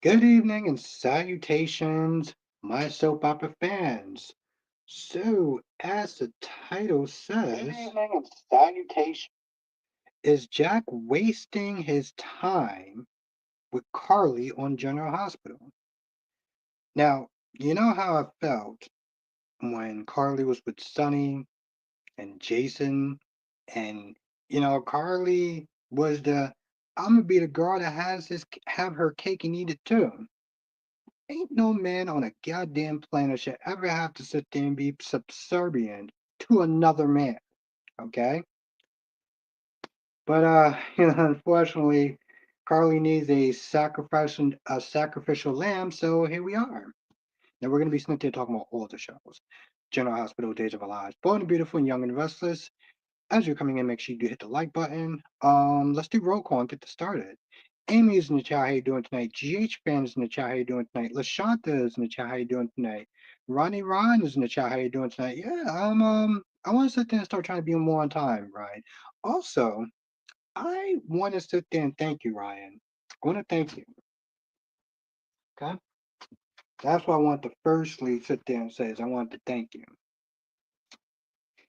Good evening and salutations, my soap opera fans. So, as the title Good says, evening and salutations. Is Jack wasting his time with Carly on General Hospital? Now, you know how I felt when Carly was with Sonny and Jason, and Carly was I'm gonna be the girl that have her cake and eat it too. Ain't no man on a goddamn planet should ever have to sit there and be subservient to another man. Okay? But unfortunately, Carly needs a sacrificial lamb, so here we are. Now we're gonna be sitting there talking about all the shows. General Hospital, Days of Our Lives, Born and Beautiful and Young and Restless. As you're coming in, make sure you do hit the like button. Let's do roll call and get this started. Amy is in the chat. How you doing tonight? GH fan is in the chat. How you doing tonight? Lashanta is in the chat. How you doing tonight? Ronnie Ron is in the chat. How you doing tonight? Yeah, I want to sit there and start trying to be more on time, right? Also, I want to sit there and thank you, Ryan. I want to thank you. Okay, that's what I want to firstly sit there and say is I want to thank you.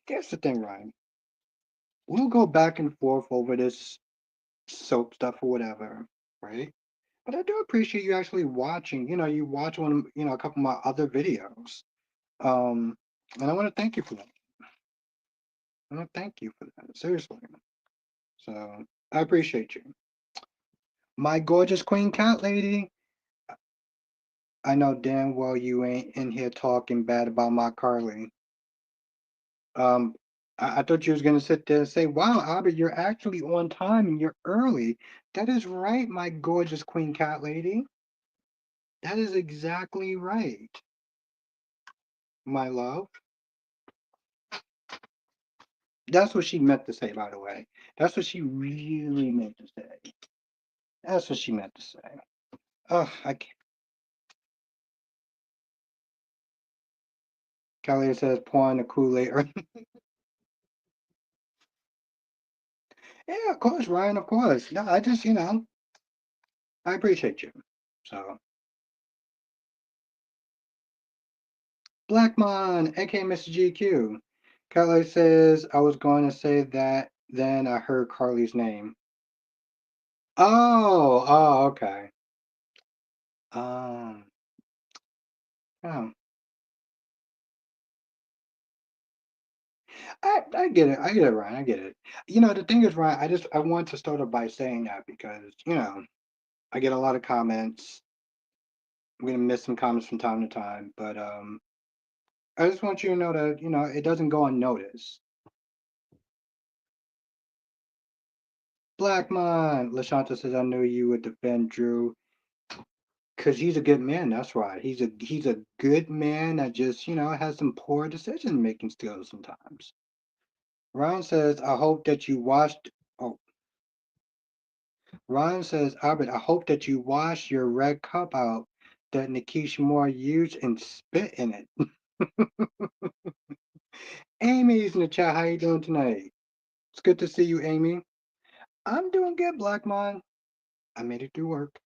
Here's the thing, Ryan. We'll go back and forth over this soap stuff or whatever, right? But I do appreciate you actually watching. You watch a couple of my other videos. Um, and I want to thank you for that. I want to thank you for that. Seriously. So I appreciate you. My gorgeous queen cat lady. I know damn well you ain't in here talking bad about my Carly. Um, I thought you was gonna sit there and say, "Wow, Albert, you're actually on time and you're early." That is right, my gorgeous queen cat lady. That is exactly right, my love. That's what she meant to say, by the way. That's what she really meant to say. That's what she meant to say. Oh, I can't. Kelly says pouring the Kool-Aid. Yeah, of course, Ryan, of course. No, I just, I appreciate you. So, Blackmon, aka Mr. GQ. Kelly says, I was going to say that, then I heard Carly's name. Oh, okay. Um, oh. I get it. I get it, Ryan. I get it. The thing is, Ryan, I want to start off by saying that because, I get a lot of comments. I'm gonna miss some comments from time to time, but I just want you to know that it doesn't go unnoticed. Blackmon, Lashanta says, I knew you would defend Drew because he's a good man. That's right. He's a good man that just has some poor decision making skills sometimes. Ryan says, I hope that you washed. Oh, Ryan says, Albert, I hope that you wash your red cup out that Nikish Moore used and spit in it. Amy's in the chat. How you doing tonight? It's good to see you, Amy. I'm doing good, Blackmon. I made it through work.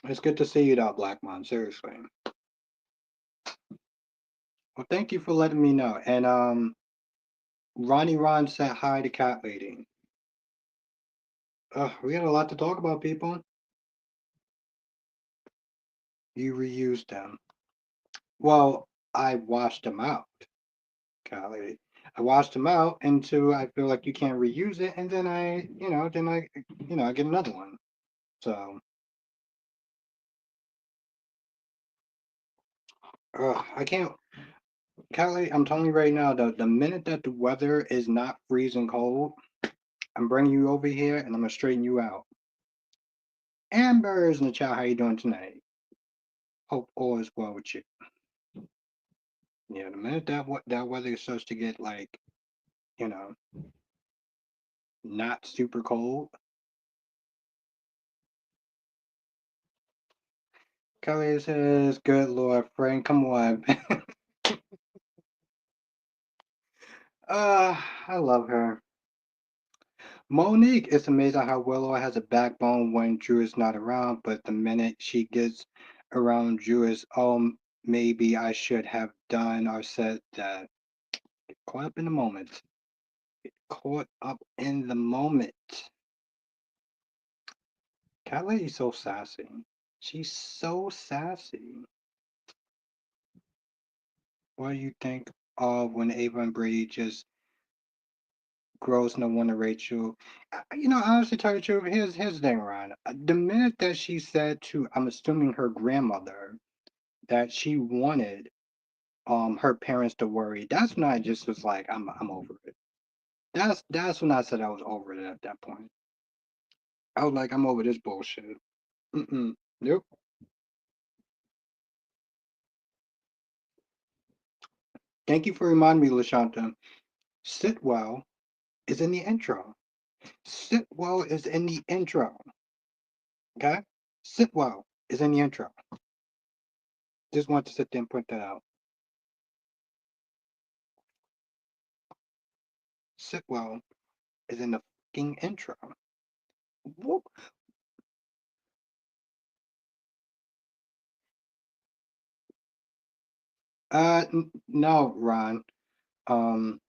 It's good to see you, though, Blackmon. Seriously. Well, thank you for letting me know. And Ronnie Ron said hi to Cat Lady. We had a lot to talk about, people. You reused them. Well, I washed them out, Cat Lady. I washed them out until I feel like you can't reuse it, and then I get another one. So, I can't. Callie, I'm telling you right now, the minute that the weather is not freezing cold, I'm bringing you over here and I'm gonna straighten you out. Amber's in the chat. How you doing tonight? Hope all is well with you. Yeah, the minute that weather starts to get like, you know, not super cold. Kelly says, "Good Lord, Frank, come on." I love her. Monique, it's amazing how Willow has a backbone when Drew is not around, but the minute she gets around Drew is, oh, maybe I should have done or said that. Caught up in the moment. Caught up in the moment. Cat Lady's so sassy. She's so sassy. What do you think of when Ava and Brady just grows no one to Rachel? Honestly, tell you the truth, here's the thing, Ron. The minute that she said to, I'm assuming her grandmother, that she wanted her parents to worry, that's when I just was like, I'm over it. That's when I said I was over it at that point. I was like, I'm over this bullshit. Mm-mm. Nope. Thank you for reminding me, Lashanta. Sitwell is in the intro. Sitwell is in the intro. Okay? Sitwell is in the intro. Just want to sit there and point that out. Sitwell is in the fucking intro. Whoop. No, Ron. Um,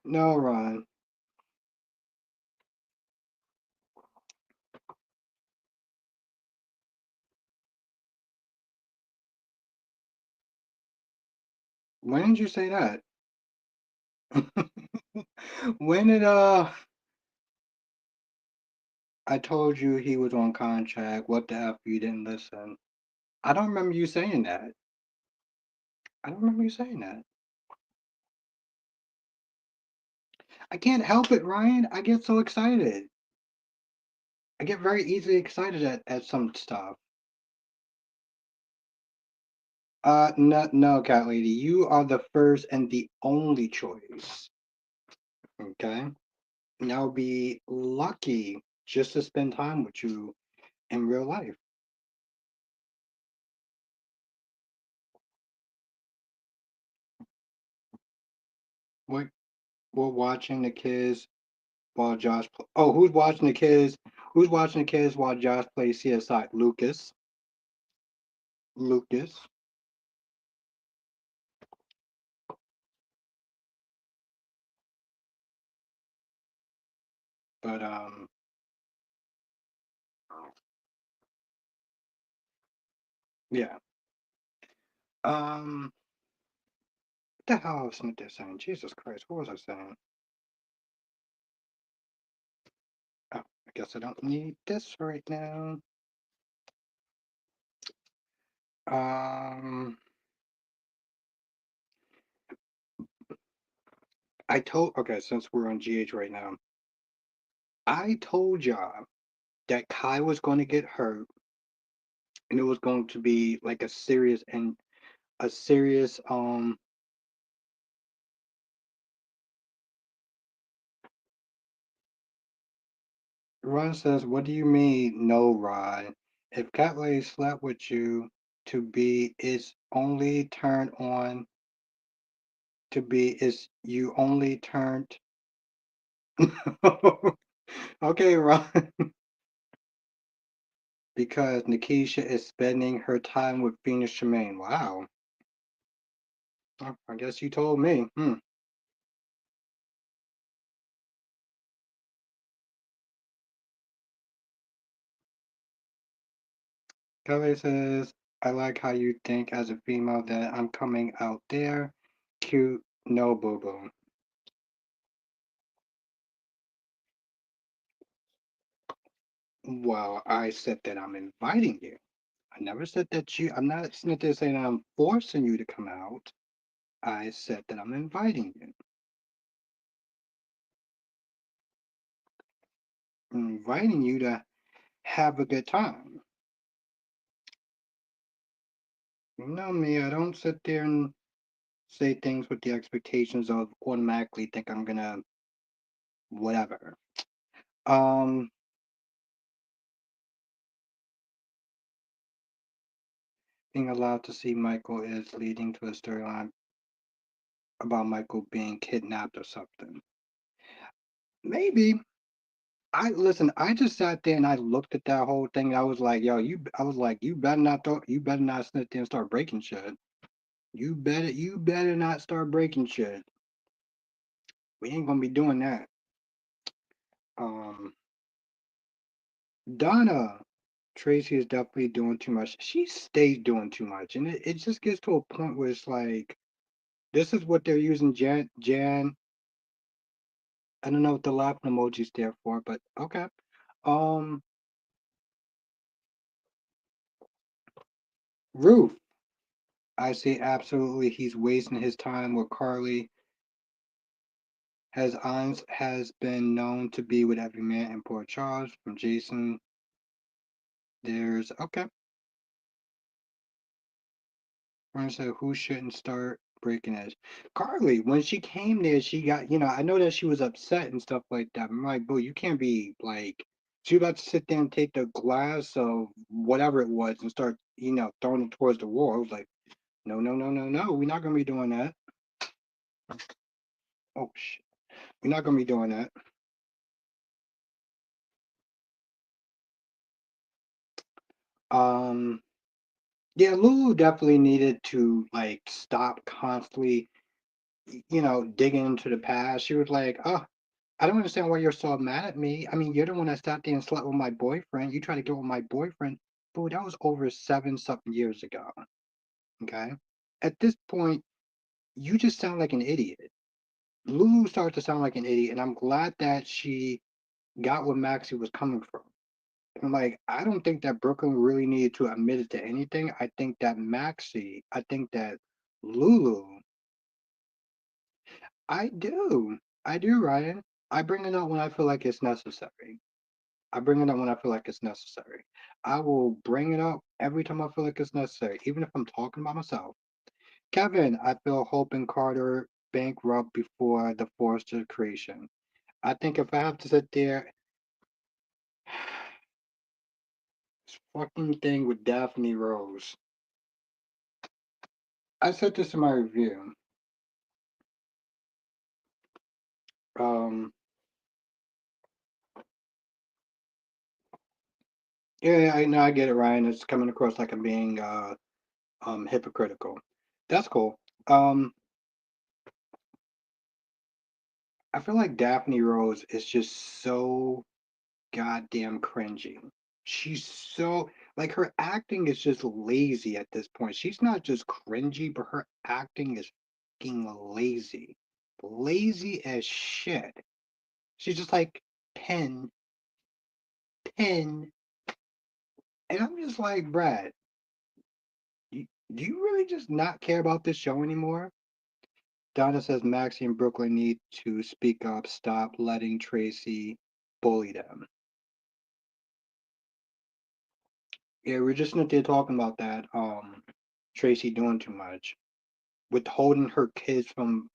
no, Ron. When did you say that? When did I told you he was on contract? What the F you didn't listen? I don't remember you saying that. I don't remember you saying that. I can't help it, Ryan. I get so excited. I get very easily excited at some stuff. No, no, cat lady. You are the first and the only choice. Okay? And I'll be lucky just to spend time with you in real life. What we're watching the kids while oh, who's watching the kids? Who's watching the kids while Josh plays CSI? Lucas. Lucas. But yeah. What the hell was Smith saying? Jesus Christ, what was I saying? Oh, I guess I don't need this right now. Um, okay, since we're on GH right now, I told y'all that Kai was going to get hurt and it was going to be like a serious Ron says, what do you mean no, Rod? If Catley slept with you to be it's only turned on to be is you only turned okay, Ron. Because Nikisha is spending her time with Phoenix Tremaine. Wow. Oh, I guess you told me. Kelly says, I like how you think as a female that I'm coming out there. Cute, no boo boo. Well, I said that I'm inviting you. I never said that I'm not sitting there saying I'm forcing you to come out. I said that I'm inviting you. I'm inviting you to have a good time. You know me, I don't sit there and say things with the expectations of automatically think I'm gonna whatever. Um, being allowed to see Michael is leading to a storyline about Michael being kidnapped or something. maybe. I listen. I just sat there and I looked at that whole thing. And I was like, "Yo, you." I was like, "You better not. You better not sit there and start breaking shit. You better. You better not start breaking shit. We ain't gonna be doing that." Um, Donna, Tracy is definitely doing too much. She stays doing too much, and it just gets to a point where it's like, this is what they're using. Jan. I don't know what the laughing emoji's there for, but okay. Um, Ruth. I say absolutely. He's wasting his time with Carly. Has been known to be with every man in Port Charles. From Jason, there's okay. We're gonna say who shouldn't start breaking edge. Carly, when she came there, she got I know that she was upset and stuff like that. I'm like, boo, you can't be like. She was about to sit there and take the glass of whatever it was and start throwing it towards the wall. I was like, no, no, no, no, no. We're not gonna be doing that. Oh shit, we're not gonna be doing that. Um, yeah, Lulu definitely needed to like stop constantly, digging into the past. She was like, "Oh, I don't understand why you're so mad at me. I mean, you're the one that sat there and slept with my boyfriend. You tried to get with my boyfriend, but that was over 7 something years ago. Okay, at this point, you just sound like an idiot." Lulu started to sound like an idiot, and I'm glad that she got where Maxie was coming from. And like, I don't think that Brooklyn really needed to admit it to anything. I think that Lulu, I do. I do, Ryan. I bring it up when I feel like it's necessary. I bring it up when I feel like it's necessary. I will bring it up every time I feel like it's necessary, even if I'm talking by myself. Kevin, I feel Hope and Carter bankrupt before the Forrester creation. I think if I have to sit there, this fucking thing with Daphne Rose. I said this in my review. Um, yeah, I know I get it, Ryan. It's coming across like I'm being hypocritical. That's cool. Um, I feel like Daphne Rose is just so goddamn cringy. She's so like her acting is just lazy at this point. She's not just cringy, but her acting is fucking lazy. Lazy as shit. She's just like pen, pen. And I'm just like, Brad, do you really just not care about this show anymore? Donna says Maxie and Brooklyn need to speak up, stop letting Tracy bully them. Yeah, we're just not there talking about that. Tracy doing too much, withholding her kids from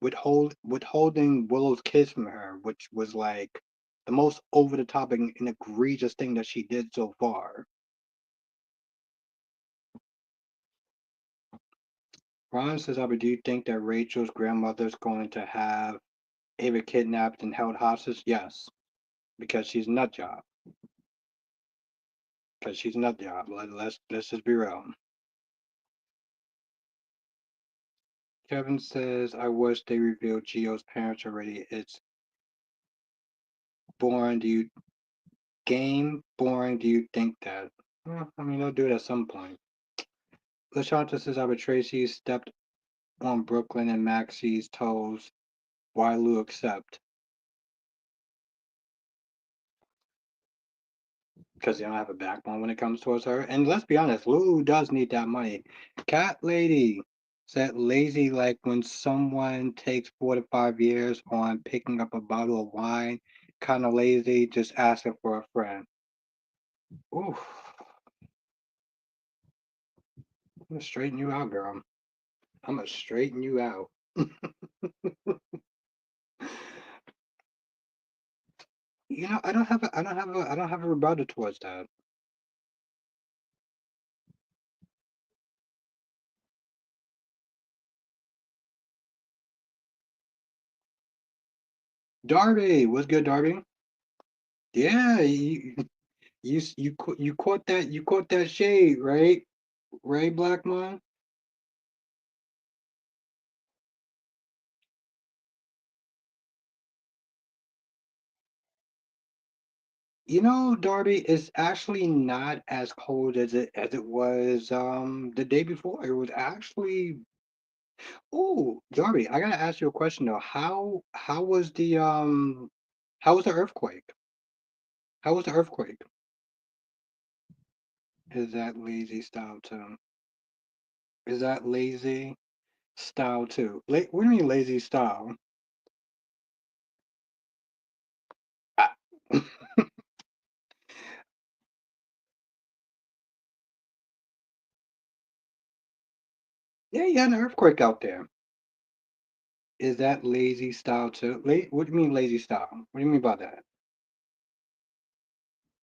withholding Willow's kids from her, which was like the most over the top and egregious thing that she did so far. Ron says, "Albert, do you think that Rachel's grandmother's going to have Ava kidnapped and held hostage?" Yes, because she's a nut job. Because she's a nut job. Let's just be real. Kevin says, "I wish they revealed Gio's parents already. It's boring. Do you game boring? Do you think that?" Well, I mean, they'll do it at some point. LaShanta says, "Albert Tracy stepped on Brooklyn and Maxie's toes. Why Lou accept?" Because they don't have a backbone when it comes towards her. And let's be honest, Lulu does need that money. Cat Lady said lazy like when someone takes 4 to 5 years on picking up a bottle of wine. Kind of lazy, just asking for a friend. Oof. I'm gonna straighten you out, girl. I'm gonna straighten you out. I don't have a rebuttal towards that. Darby, what's good, Darby? Yeah, you caught that shade, right? Right, Black man. You know, Darby, it's actually not as cold as it was the day before. It was actually oh, Darby, I gotta ask you a question though. How was the earthquake? How was the earthquake? Is that lazy style too? Is that lazy style too? What do you mean lazy style? Ah. Yeah, you had an earthquake out there. Is that lazy style too? What do you mean lazy style? What do you mean by that?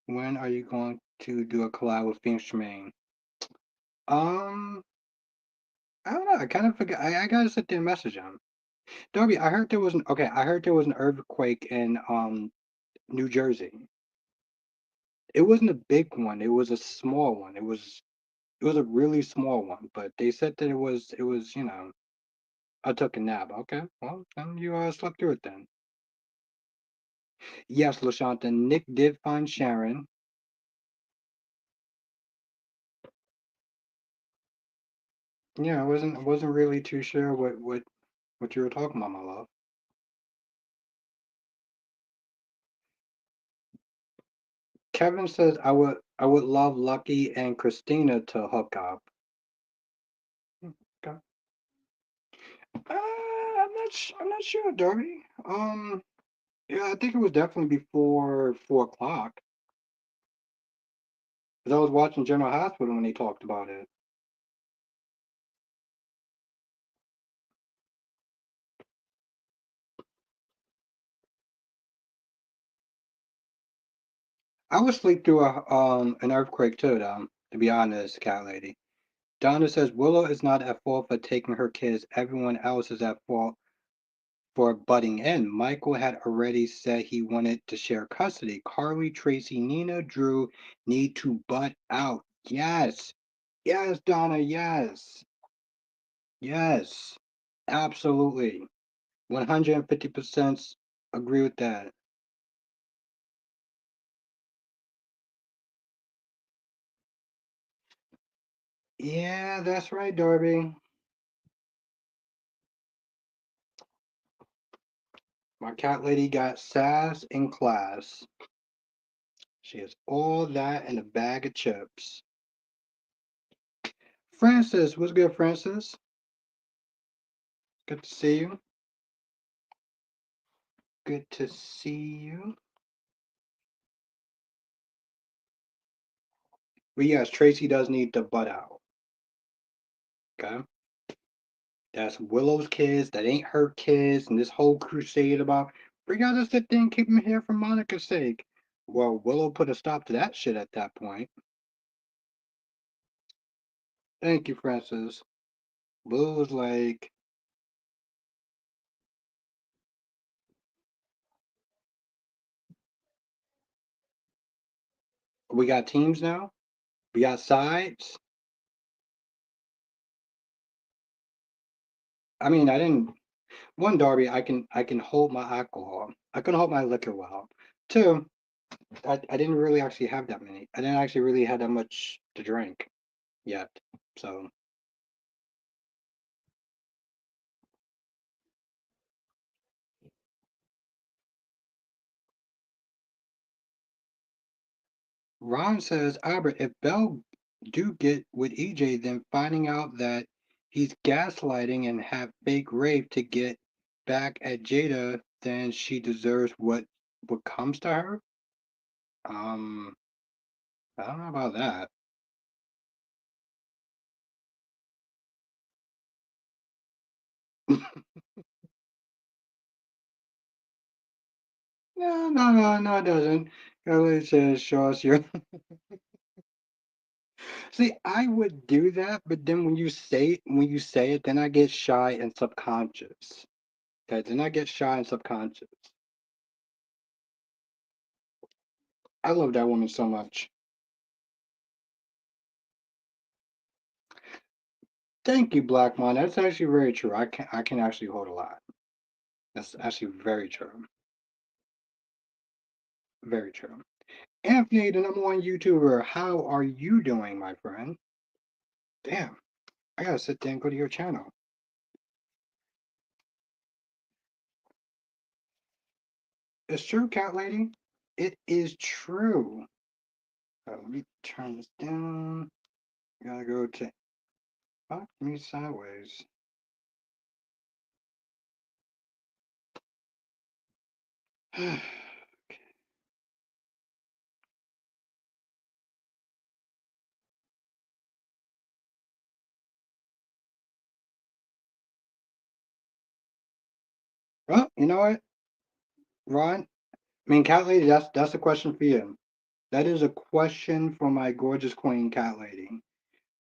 When are you going to do a collab with Phoenix Tremaine? Um, I don't know. I kind of forgot. I gotta sit there and message him. Darby, I heard there was an okay. I heard there was an earthquake in New Jersey. It wasn't a big one. It was a small one. It was a really small one. But they said that it was I took a nap. Okay, well then you slept through it then. Yes, Lashanta. Nick did find Sharon. Yeah, I wasn't really too sure what you were talking about, my love. Kevin says I would love Lucky and Christina to hook up. Okay. I'm not sure, Darby. Yeah, I think it was definitely before 4 o'clock. 'Cause I was watching General Hospital when they talked about it. I would sleep through a an earthquake too, though. To be honest, cat lady. Donna says Willow is not at fault for taking her kids. Everyone else is at fault for butting in. Michael had already said he wanted to share custody. Carly, Tracy, Nina, Drew need to butt out. Yes. Yes, Donna, yes. Yes. Absolutely. 150% agree with that. Yeah, that's right, Darby. My cat lady got sass in class. She has all that in a bag of chips. Francis, what's good, Francis? Good to see you. Good to see you. But yes, Tracy does need to butt out. Okay? That's Willow's kids. That ain't her kids. And this whole crusade about we gotta sit there and keep them here for Monica's sake. Well, Willow put a stop to that shit at that point. Thank you, Francis. Willow was like, we got teams now? We got sides? I mean, I didn't one Darby, I can hold my alcohol. I can hold my liquor well. Two, I didn't really actually have that many. I didn't actually really have that much to drink yet. So Ron says, Albert, if Belle do get with EJ, then finding out that he's gaslighting and have fake rape to get back at Jada, then she deserves what comes to her. Um, I don't know about that. No, it doesn't. It says, show us your. See, I would do that, but then when you say it, then I get shy and subconscious. Okay, then I get shy and subconscious. I love that woman so much. Thank you, Black Mon. That's actually very true. I can actually hold a lot. That's actually very true. Very true. Anthony, the number one YouTuber, how are you doing, my friend? Damn, I gotta sit there and go to your channel. It's true, cat lady. It is true. Let me turn this down. Gotta go to fuck me sideways. Well, you know what, Ron? I mean, cat lady. That's a question for you. That is a question for my gorgeous queen, cat lady,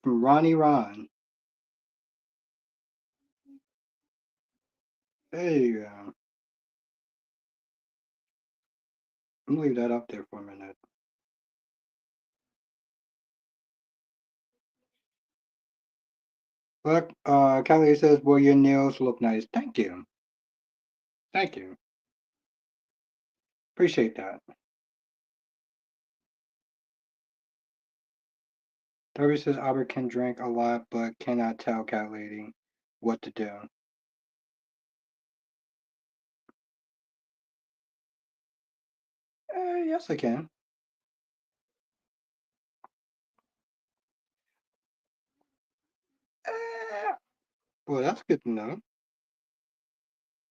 from Ronnie Ron. There you go. I'm gonna leave that up there for a minute. Look, cat lady says, "Well, your nails look nice." Thank you. Thank you. Appreciate that. Darby says Albert can drink a lot, but cannot tell cat lady what to do. Yes, I can. Eh, well, that's good to know.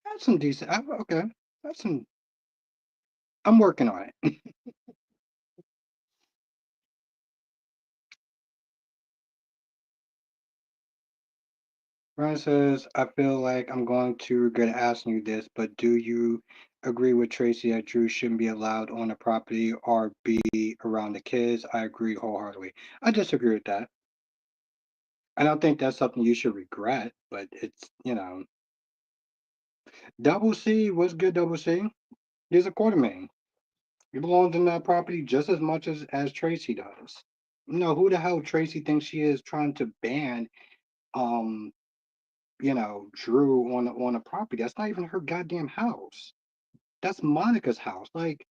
That's some decent. Okay, that's some. I'm working on it. Ryan says, I feel like I'm going to regret asking you this, but do you agree with Tracy that Drew shouldn't be allowed on the property or be around the kids? I agree wholeheartedly. I disagree with that. I don't think that's something you should regret, but it's. Double C, what's good, Double C? He's a quartermain. He belongs in that property just as much as Tracy does. Who the hell Tracy thinks she is trying to ban um Drew on a property. That's not even her goddamn house. That's Monica's house. Like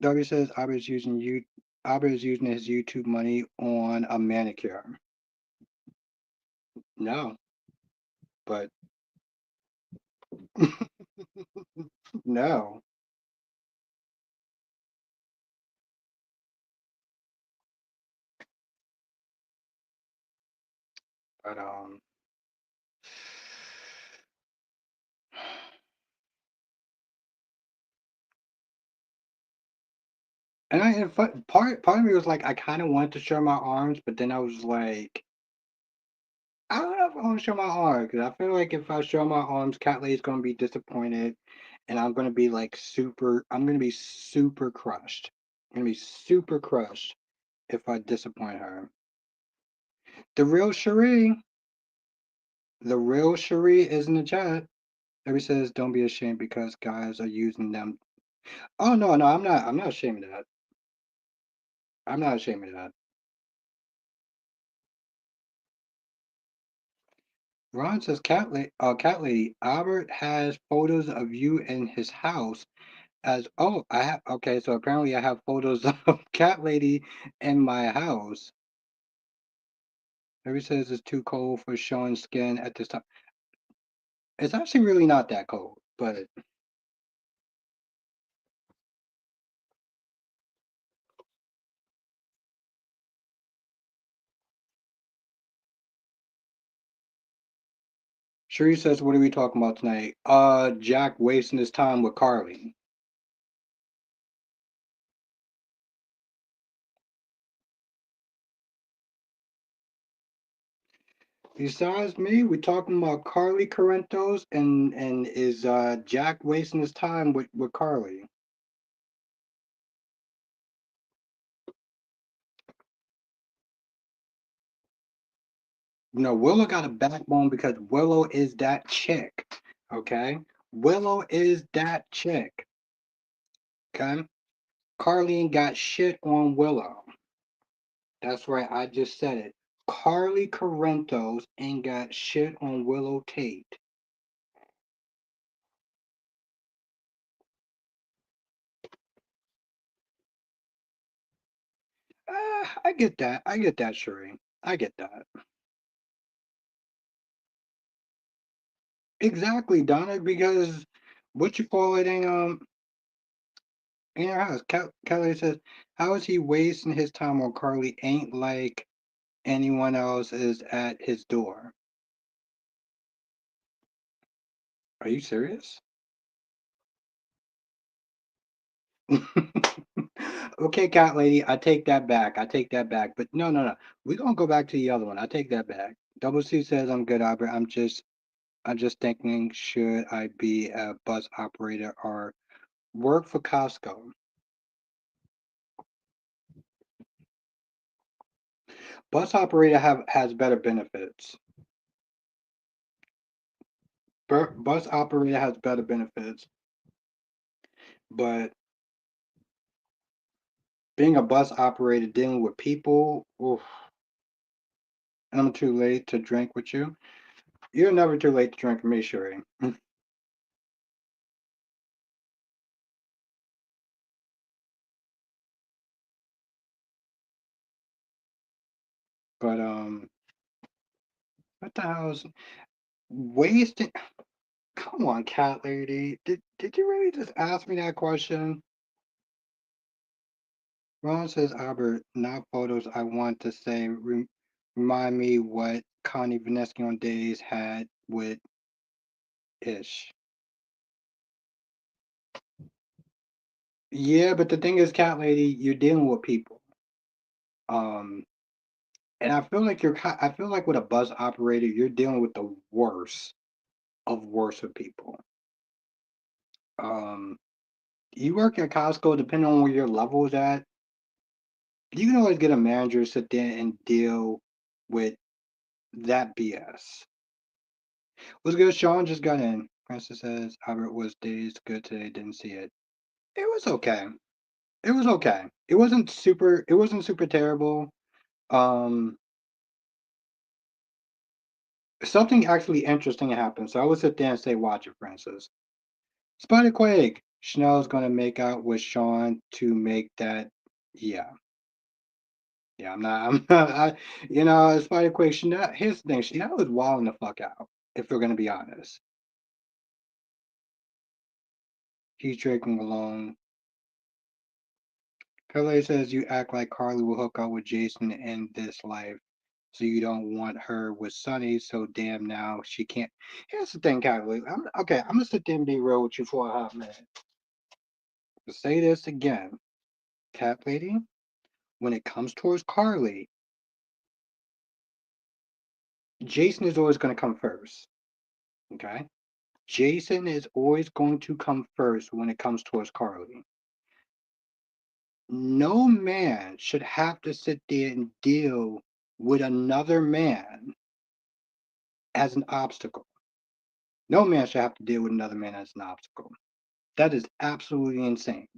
W says, Abba is using his YouTube money on a manicure. No, but no, but. Part of me was like, I kind of wanted to show my arms, but then I was like, I don't know if I want to show my arms because I feel like if I show my arms, Cat Lady's gonna be disappointed, and I'm gonna be like super. I'm gonna be super crushed. I'm gonna be super crushed if I disappoint her. The real Cherie, the real Cherie is in the chat. Every says, "Don't be ashamed because guys are using them." Oh no, no, I'm not. I'm not ashamed of that. I'm not ashamed of that. Ron says, Cat Lady, Albert has photos of you in his house I have, okay, so apparently I have photos of Cat Lady in my house. Every says it's too cold for showing skin at this time. It's actually really not that cold, but Sheree says, what are we talking about tonight? Jack wasting his time with Carly. Besides me, we're talking about Carly Corentos and is Jack wasting his time with Carly? No, Willow got a backbone because Willow is that chick. Okay? Willow is that chick. Okay? Carly ain't got shit on Willow. That's right, I just said it. Carly Corinthos ain't got shit on Willow Tate. I get that. I get that, Sheree. I get that. Exactly, Donna, because what you call it in your house. Kelly says, how is he wasting his time on Carly? Ain't like anyone else is at his door. Are you serious? Okay, cat lady, I take that back. I take that back. But no, no, no. We're gonna go back to the other one. I take that back. Double C says I'm good, Albert. I'm just thinking, should I be a bus operator or work for Costco? Bus operator has better benefits. Bus operator has better benefits, but being a bus operator dealing with people, oof, and I'm too late to drink with you. You're never too late to drink with me, Sheree. But what the hell is wasting? Come on, cat lady. Did you really just ask me that question? Ron says, Albert, not photos. I want to say, remind me what Connie Vanesky on days had with Ish. Yeah, but the thing is, cat lady, you're dealing with people. Um, and I feel like I feel like with a bus operator, you're dealing with the worst of worst of people. Um, you work at Costco, depending on where your level is at, you can always get a manager to sit there and deal with that BS. What's good? Sean just got in. Francis says Albert was dazed good today, didn't see it. It was okay. It was okay. It wasn't super terrible. Um Something actually interesting happened. So I would sit there and say, watch it, Francis. Spider Quake. Chanel's gonna make out with Sean to make that. Yeah. Yeah, I'm not. I'm not. Spider Quake. Chanel. Here's the thing. Chanel is wilding the fuck out. If we're gonna be honest, he's drinking alone. Pele says you act like Carly will hook up with Jason in this life, so you don't want her with Sonny. So damn, now she can't. Here's the thing, Carly. Okay. I'm gonna sit there and be real with you for a hot minute. To say this again, Cat Lady. When it comes towards Carly, Jason is always going to come first. Okay? Jason is always going to come first when it comes towards Carly. No man should have to sit there and deal with another man as an obstacle. No man should have to deal with another man as an obstacle. That is absolutely insane.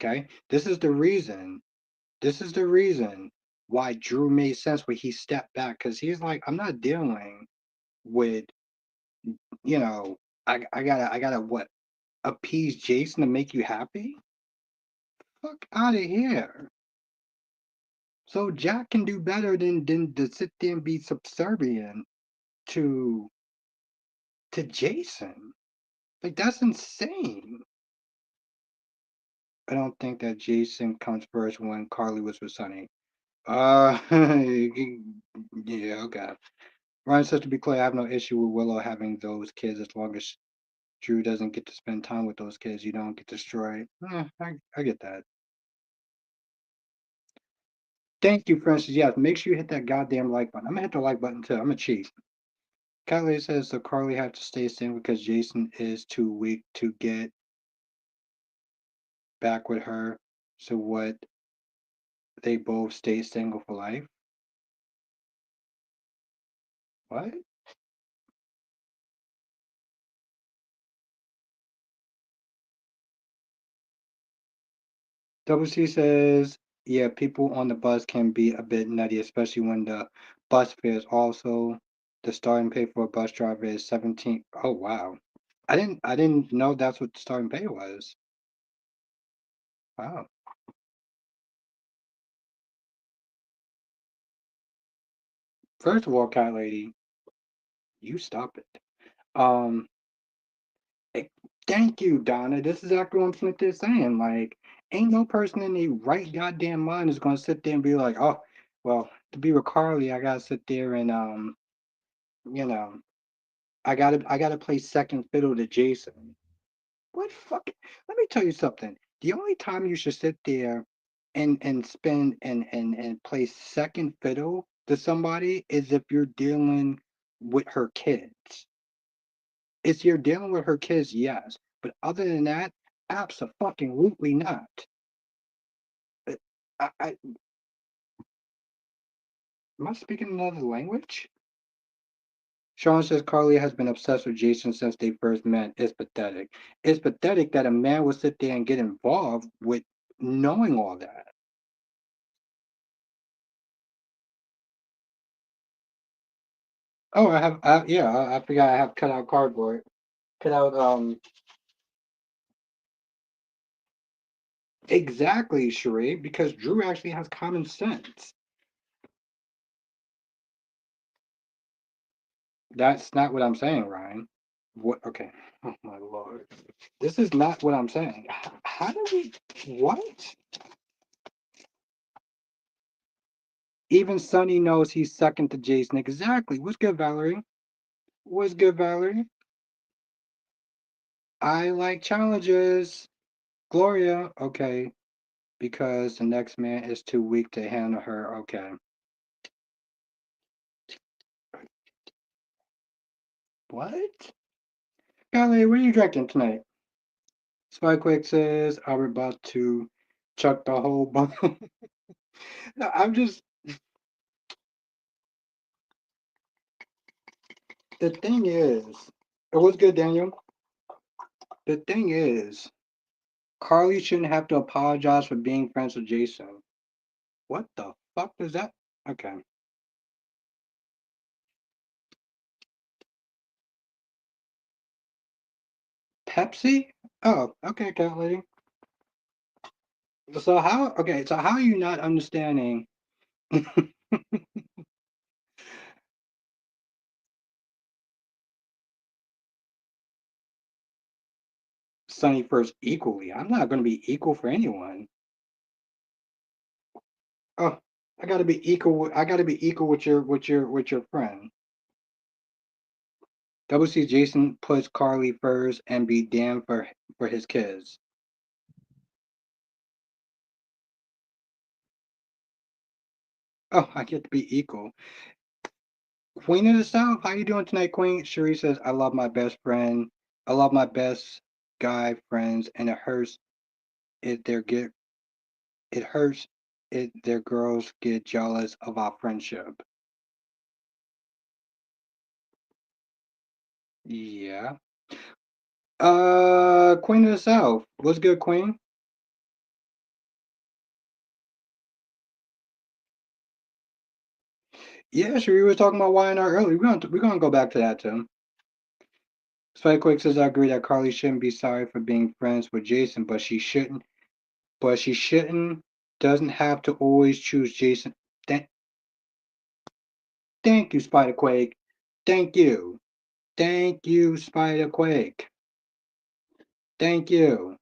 Okay? This is the reason why Drew made sense when he stepped back because he's like, I'm not dealing with, you know, I gotta what, appease Jason to make you happy? Fuck out of here. So Jack can do better than to sit there and be subservient to Jason. Like that's insane. I don't think that Jason comes first when Carly was with Sonny. Yeah, okay. Ryan says to be clear, I have no issue with Willow having those kids as long as Drew doesn't get to spend time with those kids. You don't get destroyed. I get that. Thank you, Francis. Yes, make sure you hit that goddamn like button. I'm gonna hit the like button too. I'm gonna cheat. Kylie says so Carly have to stay single because Jason is too weak to get back with her. So what? They both stay single for life. What? Double C says, yeah, people on the bus can be a bit nutty, especially when the bus fare is also the starting pay for a bus driver is 17. Oh wow. I didn't know that's what the starting pay was. Wow. First of all, cat lady, you stop it. Um eh, Thank you, Donna. This is exactly what I'm sitting there saying. Like, ain't no person in their right goddamn mind is gonna sit there and be like, oh, well, to be with Carly, I gotta sit there and you know, I gotta play second fiddle to Jason. What fuck? Let me tell you something. The only time you should sit there and spend and play second fiddle to somebody is if you're dealing with her kids. If you're dealing with her kids, yes. But other than that, absolutely not. Uh, am I speaking another language? Sean says Carly has been obsessed with Jason since they first met. It's pathetic. It's pathetic that a man would sit there and get involved with knowing all that. Oh, yeah, I forgot I have cut out cardboard. Cut out, exactly, Sheree, because Drew actually has common sense. That's not what I'm saying, Ryan. What? Okay. Oh my lord. This is not what I'm saying. How do we? What? Even Sonny knows he's second to Jason. Exactly. What's good, Valerie? What's good, Valerie? I like challenges. Gloria, okay, because the next man is too weak to handle her. Okay. What? Golly, what are you drinking tonight? Spikewick says, I'm about to chuck the whole bottle. No, I'm just, the thing is, it was good, Daniel. The thing is, Carly shouldn't have to apologize for being friends with Jason. What the fuck does that? Okay. Pepsi? Oh, okay, cat lady. So how are you not understanding Sunny first equally? I'm not going to be equal for anyone. Oh, I got to be equal. I got to be equal with your friend. Double C Jason puts Carly first and be damned for his kids. Oh, I get to be equal. Queen of the South, how you doing tonight, Queen? Cherie says, I love my best friend. I love my best guy friends, and it their get it hurts it their girls get jealous of our friendship. Yeah. Queen of the South. What's good, Queen? Yeah, sure. We were talking about Y&R earlier. We're gonna go back to that too. Spikequake says I agree that Carly shouldn't be sorry for being friends with Jason, but she shouldn't. But she shouldn't. Doesn't have to always choose Jason. Thank, thank you, Spiderquake. Thank you. Thank you, Spiderquake. Thank you.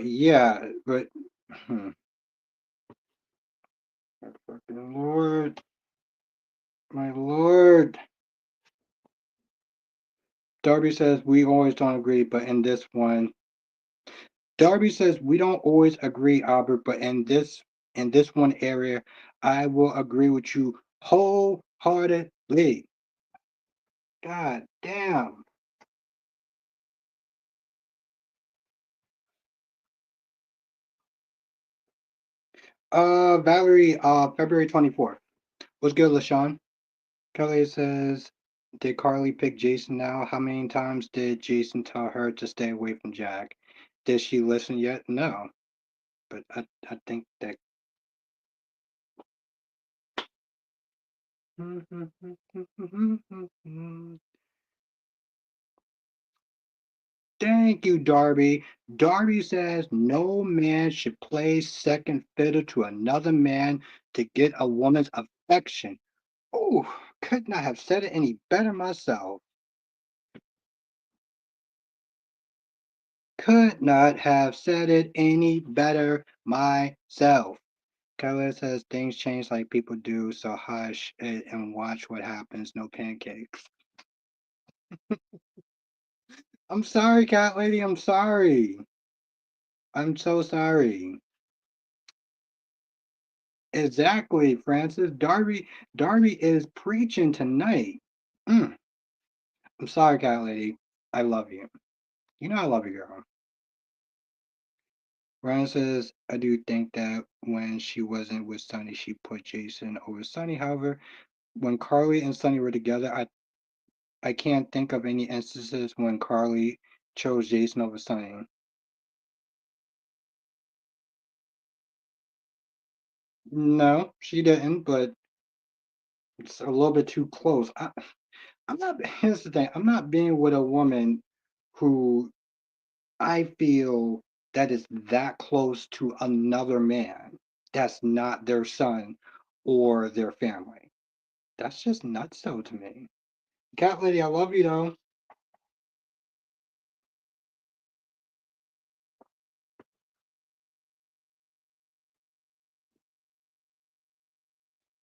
Yeah, but my fucking Lord, my Lord. Darby says we always don't agree, but in this one, Darby says we don't always agree, Albert, but in this one area, I will agree with you wholeheartedly. God damn. Valerie, February 24th. What's good, LaShawn? Kelly says Did Carly pick Jason now? How many times did Jason tell her to stay away from Jack? Did she listen yet? No. But I think that. Thank you, Darby. Darby says no man should play second fiddle to another man to get a woman's affection. Oh, could not have said it any better myself. Could not have said it any better myself. Kyla says things change like people do, so hush it and watch what happens. No pancakes. I'm sorry, cat lady. I'm sorry. I'm so sorry. Exactly, Francis. Darby is preaching tonight. Mm, I'm sorry, cat lady. I love you. You know I love you, girl. Francis, I do think that when she wasn't with Sunny, she put Jason over Sunny. However, when Carly and Sunny were together, I can't think of any instances when Carly chose Jason over Sunny. No, she didn't, but it's a little bit too close. I'm not. Here's the thing. I'm not being with a woman who I feel that is that close to another man that's not their son or their family. That's just nuts, though, to me. Cat lady, I love you though.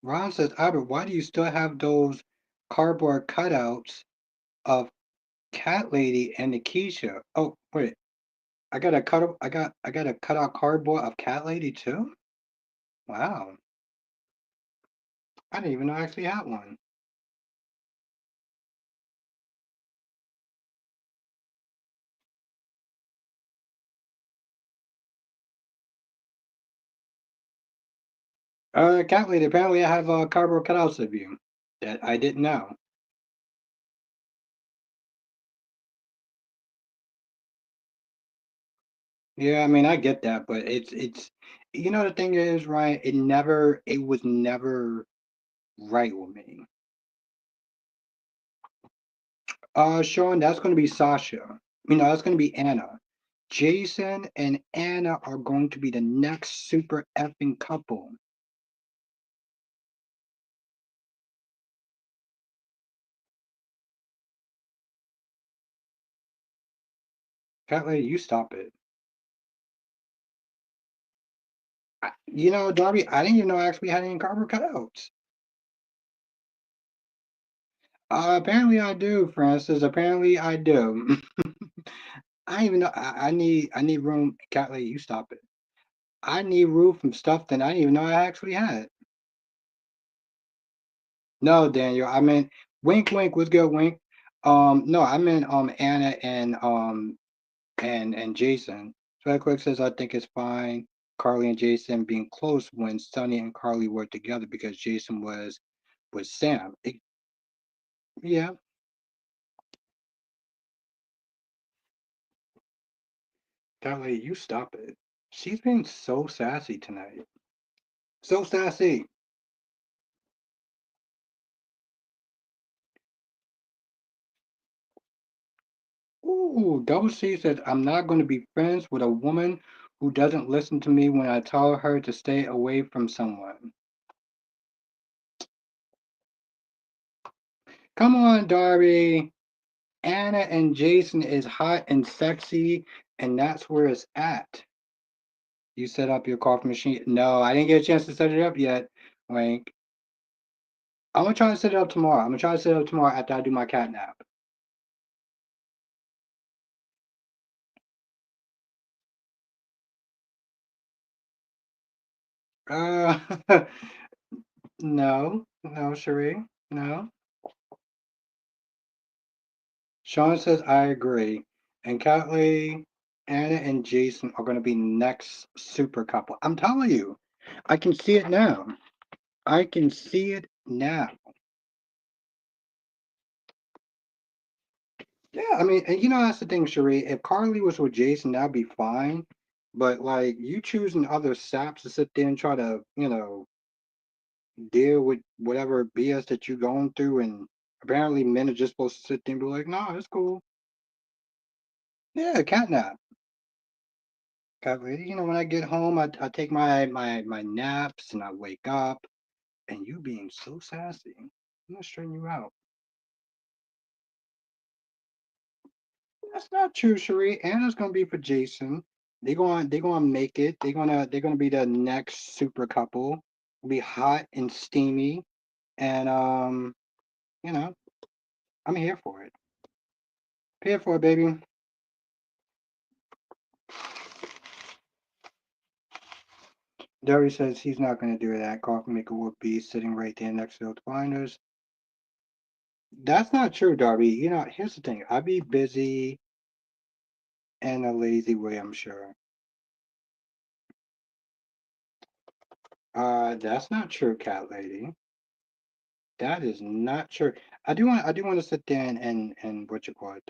Ron says, Albert, why do you still have those cardboard cutouts of Cat Lady and Nikisha? Oh, wait, I got a cutout cardboard of Cat Lady too. Wow, I didn't even know I actually had one. Cat Lady, apparently I have cardboard cutouts of you that I didn't know. Yeah, I mean I get that, but it's you know the thing is, right? It was never right with me. Sean, that's going to be Sasha. That's going to be Anna. Jason and Anna are going to be the next super effing couple. Cat lady, you stop it. Darby, I didn't even know I actually had any cardboard cutouts. Apparently I do, Francis. Apparently I do. I even know I need room. Cat lady, you stop it. I need room from stuff that I didn't even know I actually had. No, Daniel. I meant wink, wink. What's good, wink? No, I meant Anna and Jason. So quick says I think it's fine. Carly and Jason being close when Sonny and Carly were together because Jason was with Sam. Yeah, Carly, you stop it. She's being so sassy tonight. So sassy. Ooh, Double C says I'm not going to be friends with a woman who doesn't listen to me when I tell her to stay away from someone. Come on, Darby. Anna and Jason is hot and sexy, and that's where it's at. You set up your coffee machine? No, I didn't get a chance to set it up yet. Like, I'm gonna try to set it up tomorrow. I'm gonna try to set it up tomorrow after I do my cat nap. Uh, no, Cherie, no. Sean says I agree, and Cat Lady, Anna, and Jason are gonna be next super couple. I'm telling you, I can see it now. I can see it now. Yeah, I mean, and you know that's the thing, Sheree. If Carly was with Jason, that'd be fine. But like you choosing other saps to sit there and try to, deal with whatever BS that you're going through, and apparently men are just supposed to sit there and be like, "Nah, it's cool." Yeah, catnap. When I get home, I take my naps and I wake up, and you being so sassy, I'm gonna straighten you out. That's not true, Sheree. Anna's gonna be for Jason. They gonna make it. They're gonna be the next super couple. Be hot and steamy, and you know, I'm here for it. Here for it, baby. Derry says he's not gonna do that. Coffee maker will be sitting right there next to those blinders. That's not true, Darby. Here's the thing. I be busy in a lazy way, I'm sure. That's not true, cat lady. That is not true. I do want to sit there and what you call it,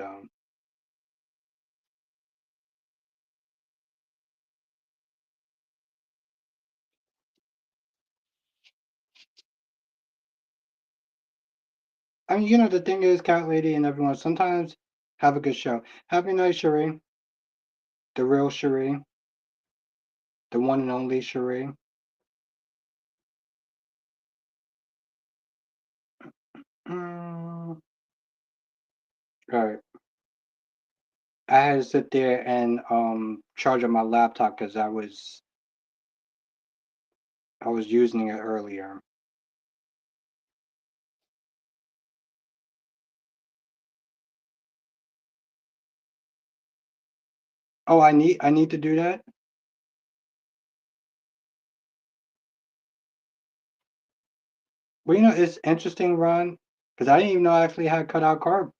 I mean, the thing is, cat lady and everyone, sometimes have a good show. Happy night, Sheree. The real Sheree. The one and only Sheree. All right. I had to sit there and charge up my laptop because I was using it earlier. Oh, I need to do that. Well, it's interesting, Ron, because I didn't even know I actually had cut out. All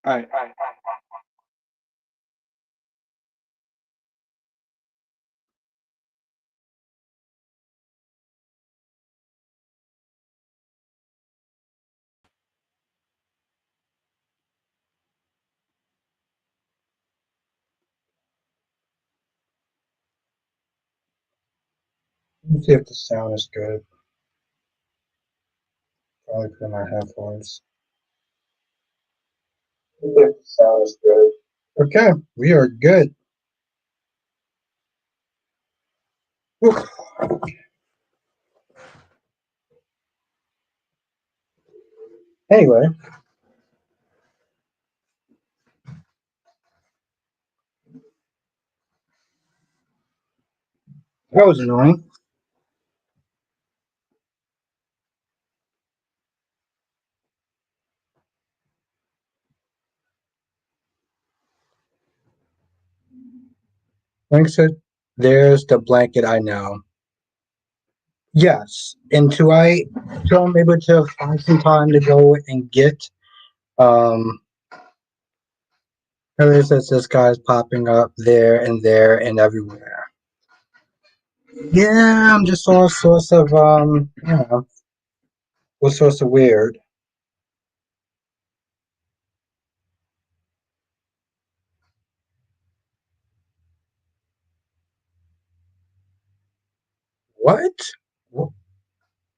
right. Let's see if the sound is good. Probably put in my headphones. Let's see if the sound is good. Okay, we are good. Whew. Anyway, that was annoying. Thanks. There's the blanket I know. Yes, until I'm able to find some time to go and get um. There is this guy's popping up there and everywhere. Yeah, I'm just all sorts of all sorts of weird. What?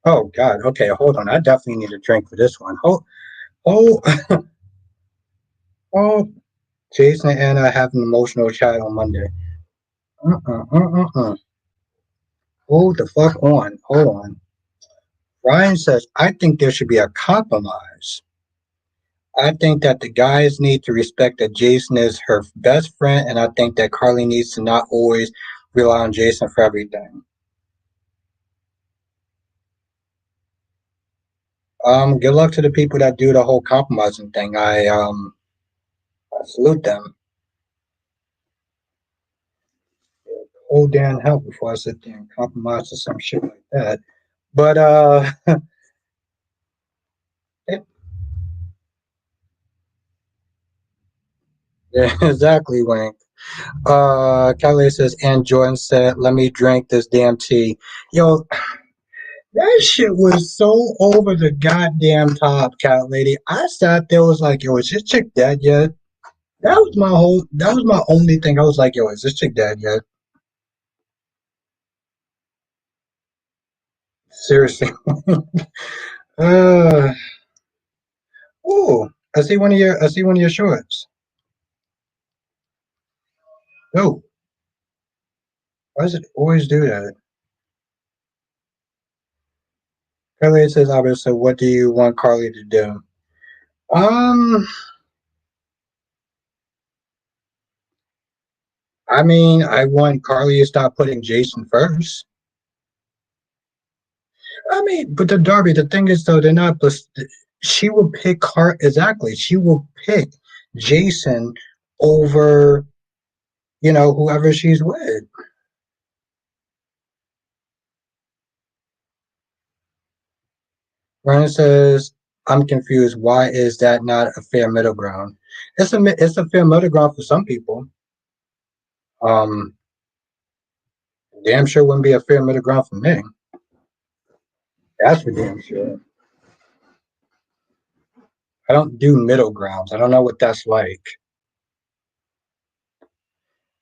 Oh God. Okay, hold on. I definitely need a drink for this one. Oh, oh. Jason and Anna have an emotional chat on Monday. Uh. Hold the fuck on. Hold on. Ryan says, I think there should be a compromise. I think that the guys need to respect that Jason is her best friend, and I think that Carly needs to not always rely on Jason for everything. Good luck to the people that do the whole compromising thing. I salute them. Hold down help before I sit there and compromise or some shit like that. But yeah, exactly, Wayne. Kelly says, and Jordan said, "Let me drink this damn tea." Yo, That shit was so over the goddamn top, cat lady. I sat there was like, yo, is this chick dead yet? That was my only thing. I was like, yo, is this chick dead yet? Seriously. uh oh, I see one of your shorts. Oh, why does it always do that? Carly says, Albert, so what do you want Carly to do? Um, I mean, I want Carly to stop putting Jason first. I mean, but the thing is though, they're not. She will pick Car exactly. She will pick Jason over, whoever she's with. Ryan says, "I'm confused. Why is that not a fair middle ground? It's a fair middle ground for some people. Um, damn sure wouldn't be a fair middle ground for me. That's for damn sure. I don't do middle grounds. I don't know what that's like.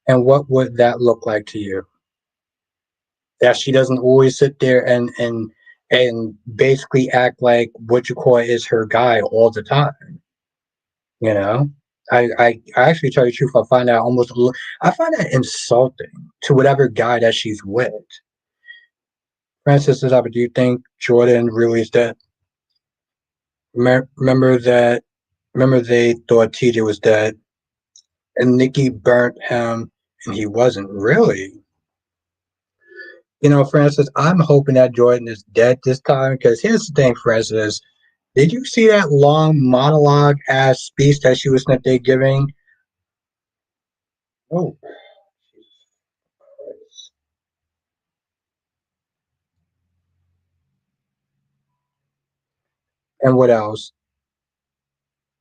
And what would that look like to you? That she doesn't always sit there and basically act like what you call is her guy all the time. You know, I actually tell you the truth. I find that insulting to whatever guy that she's with. Francis says, "But do you think Jordan really is dead? Remember that? Remember they thought TJ was dead, and Nikki burnt him, and he wasn't really." Francis, I'm hoping that Jordan is dead this time because here's the thing, Francis. Did you see that long monologue ass speech that she was up there giving? Oh, and what else?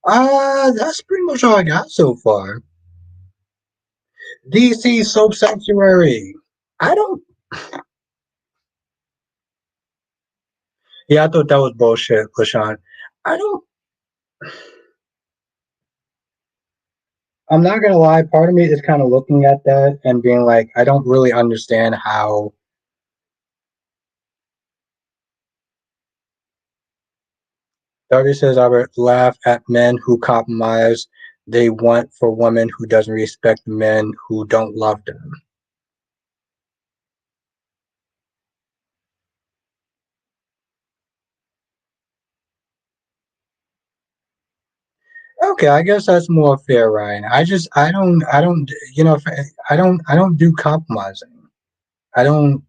That's pretty much all I got so far. DC Soap Sanctuary. I don't. Yeah, I thought that was bullshit, LaShawn. I don't. I'm not gonna lie. Part of me is kind of looking at that and being like, I don't really understand how. Darby says, I would laugh at men who compromise they want for women who doesn't respect men who don't love them. Okay, I guess that's more fair, Ryan. I don't, I don't do compromising. I don't,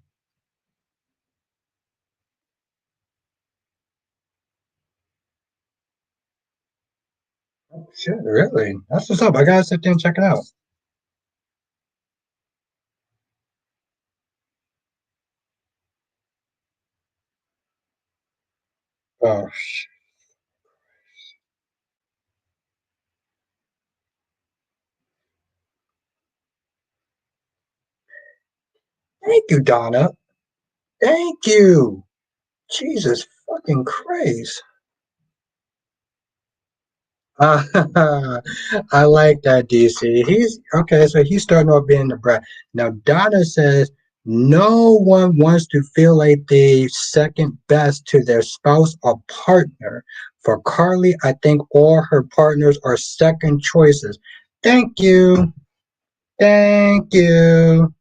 shit, really. That's what's up. I gotta sit there and check it out. Oh, thank you, Donna. Thank you. Jesus fucking Christ. Uh, I like that, DC. He's okay, so he's starting off being the brat. Now, Donna says no one wants to feel like they second best to their spouse or partner. For Carly, I think all her partners are second choices. Thank you. Thank you.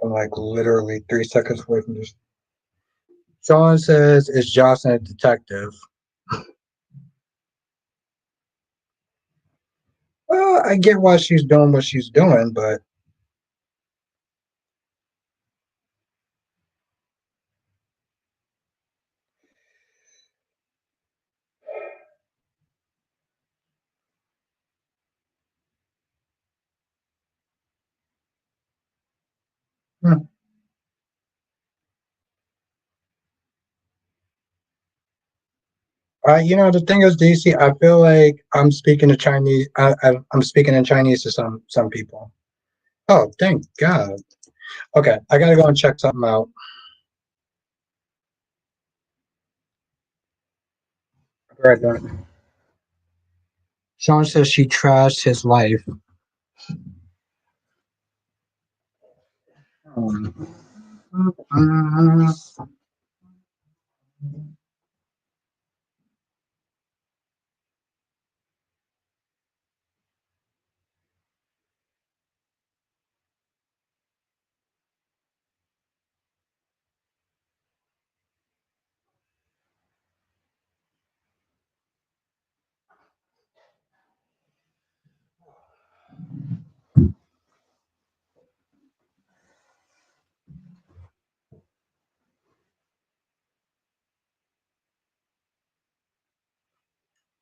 I'm like literally 3 seconds away from this. Sean says, is Jocelyn a detective? Well, I get why she's doing what she's doing, but hmm. The thing is, DC, I feel like I'm speaking to Chinese. I'm speaking in Chinese to some people. Oh, thank God. Okay, I gotta go and check something out. All right, then. Sean says she trashed his life. Um,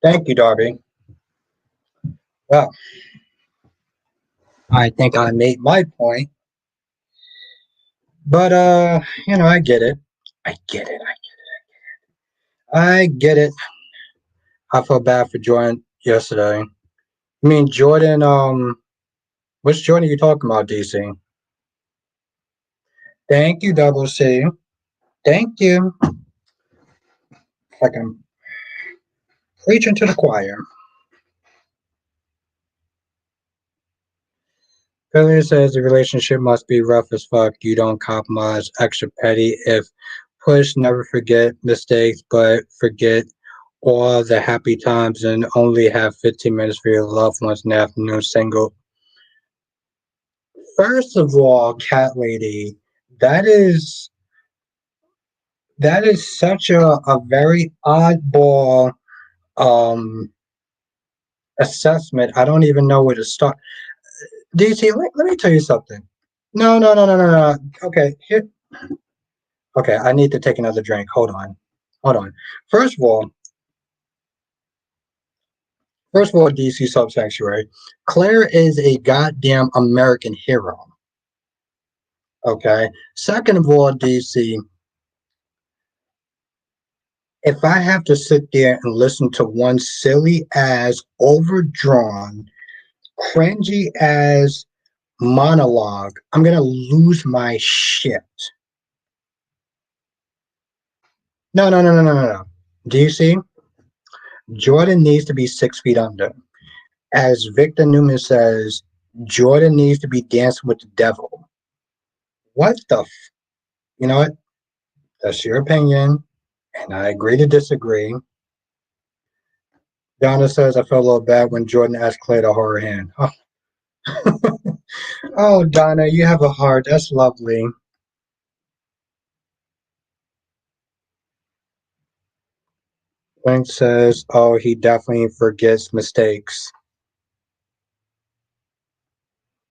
Thank you, Darby. Well, I think I made my point, but I get it. I get it. I get it. I felt bad for Jordan yesterday. I mean, Jordan. Which Jordan are you talking about, DC? Thank you, Double C. Thank you. Like I'm preaching to the choir. Clearly it says the relationship must be rough as fuck. You don't compromise, extra petty. If push, never forget mistakes, but forget all the happy times and only have 15 minutes for your loved ones in the afternoon single. First of all, cat lady, that is that is such a very oddball um assessment. I don't even know where to start. DC, let me tell you something. No, no, no, no, no, no. Okay, here. Okay, I need to take another drink. Hold on, hold on. First of all, first of all, DC Subsanctuary, Claire is a goddamn American hero. Okay. Second of all, DC, if I have to sit there and listen to one silly ass, overdrawn, cringy as monologue, I'm gonna lose my shit. No, no, no, no, no, no, no. Do you see? Jordan needs to be 6 feet under. As Victor Newman says, Jordan needs to be dancing with the devil. What the you know what? That's your opinion, and I agree to disagree. Donna says I felt a little bad when Jordan asked Clay to hold her hand. Oh, oh, Donna, you have a heart. That's lovely. Link says, oh, he definitely forgets mistakes.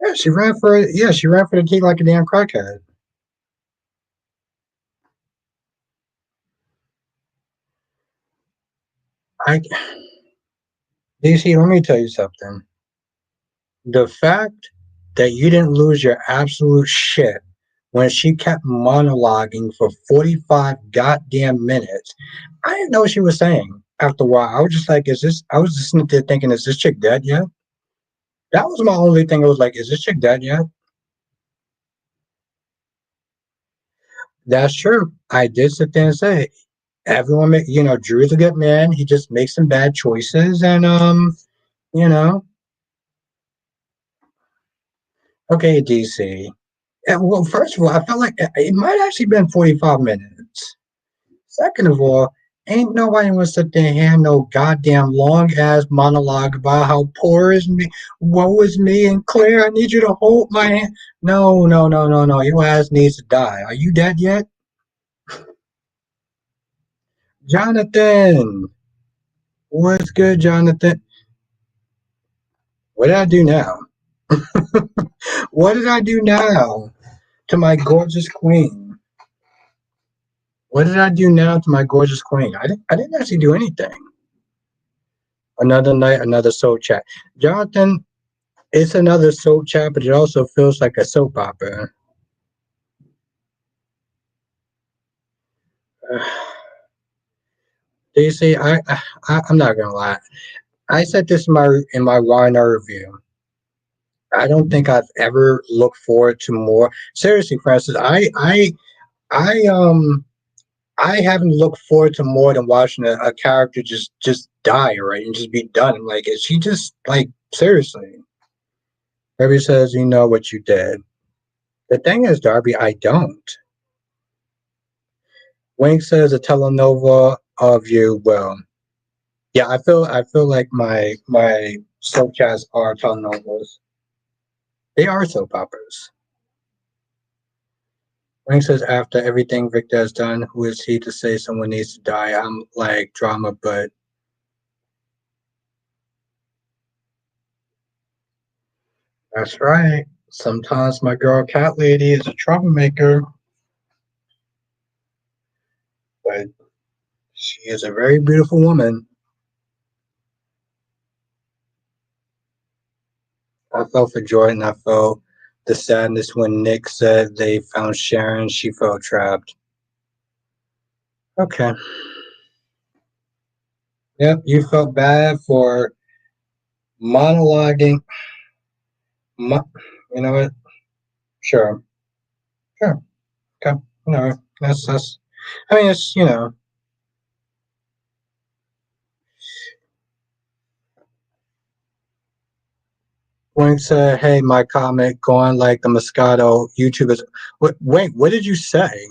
Yeah, she ran for it. Yeah, she ran for the key like a damn crackhead. I, DC, let me tell you something. The fact that you didn't lose your absolute shit when she kept monologuing for 45 goddamn minutes, I didn't know what she was saying. After a while, I was just like, is this, I was just sitting there thinking, is this chick dead yet? That was my only thing. I was like, is this chick dead yet? That's true. I did sit there and say, everyone, Drew's a good man. He just makes some bad choices. And, you know, okay, DC. Well, first of all, I felt like it might actually been 45 minutes. Second of all, ain't nobody want to sit there and hear no goddamn long ass monologue about how poor is me, woe is me, and Claire, I need you to hold my hand. No, no, no, no, no. Your ass needs to die. Are you dead yet? Jonathan! What's good, Jonathan? What did I do now? What did I do now to my gorgeous queen? What did I do now to my gorgeous queen? I didn't actually do anything. Another night, another soul chat. Jonathan, it's another soap chat, but it also feels like a soap opera. Do you see? I'm not gonna lie. I said this in my Y&R review. I don't think I've ever looked forward to more. Seriously, Francis, I I haven't looked forward to more than watching a character just die, right, and just be done. I'm like, is she just like seriously? Darby says, "You know what you did." The thing is, Darby, I don't. Wink says, "A telenova of you." Well, yeah, I feel like my soap chats are telenovas. They are soap operas. Wayne says after everything Victor has done, who is he to say someone needs to die? I'm like drama, but that's right. Sometimes my girl cat lady is a troublemaker, but she is a very beautiful woman. I felt for Jordan. I felt the sadness when Nick said they found Sharon. She felt trapped. Okay. Yep, you felt bad for monologuing. Mo- you know what? Sure. Sure. Okay. No, that's. I mean, it's Wayne said, "Hey, my comment going like the Moscato YouTubers." Wait, what did you say?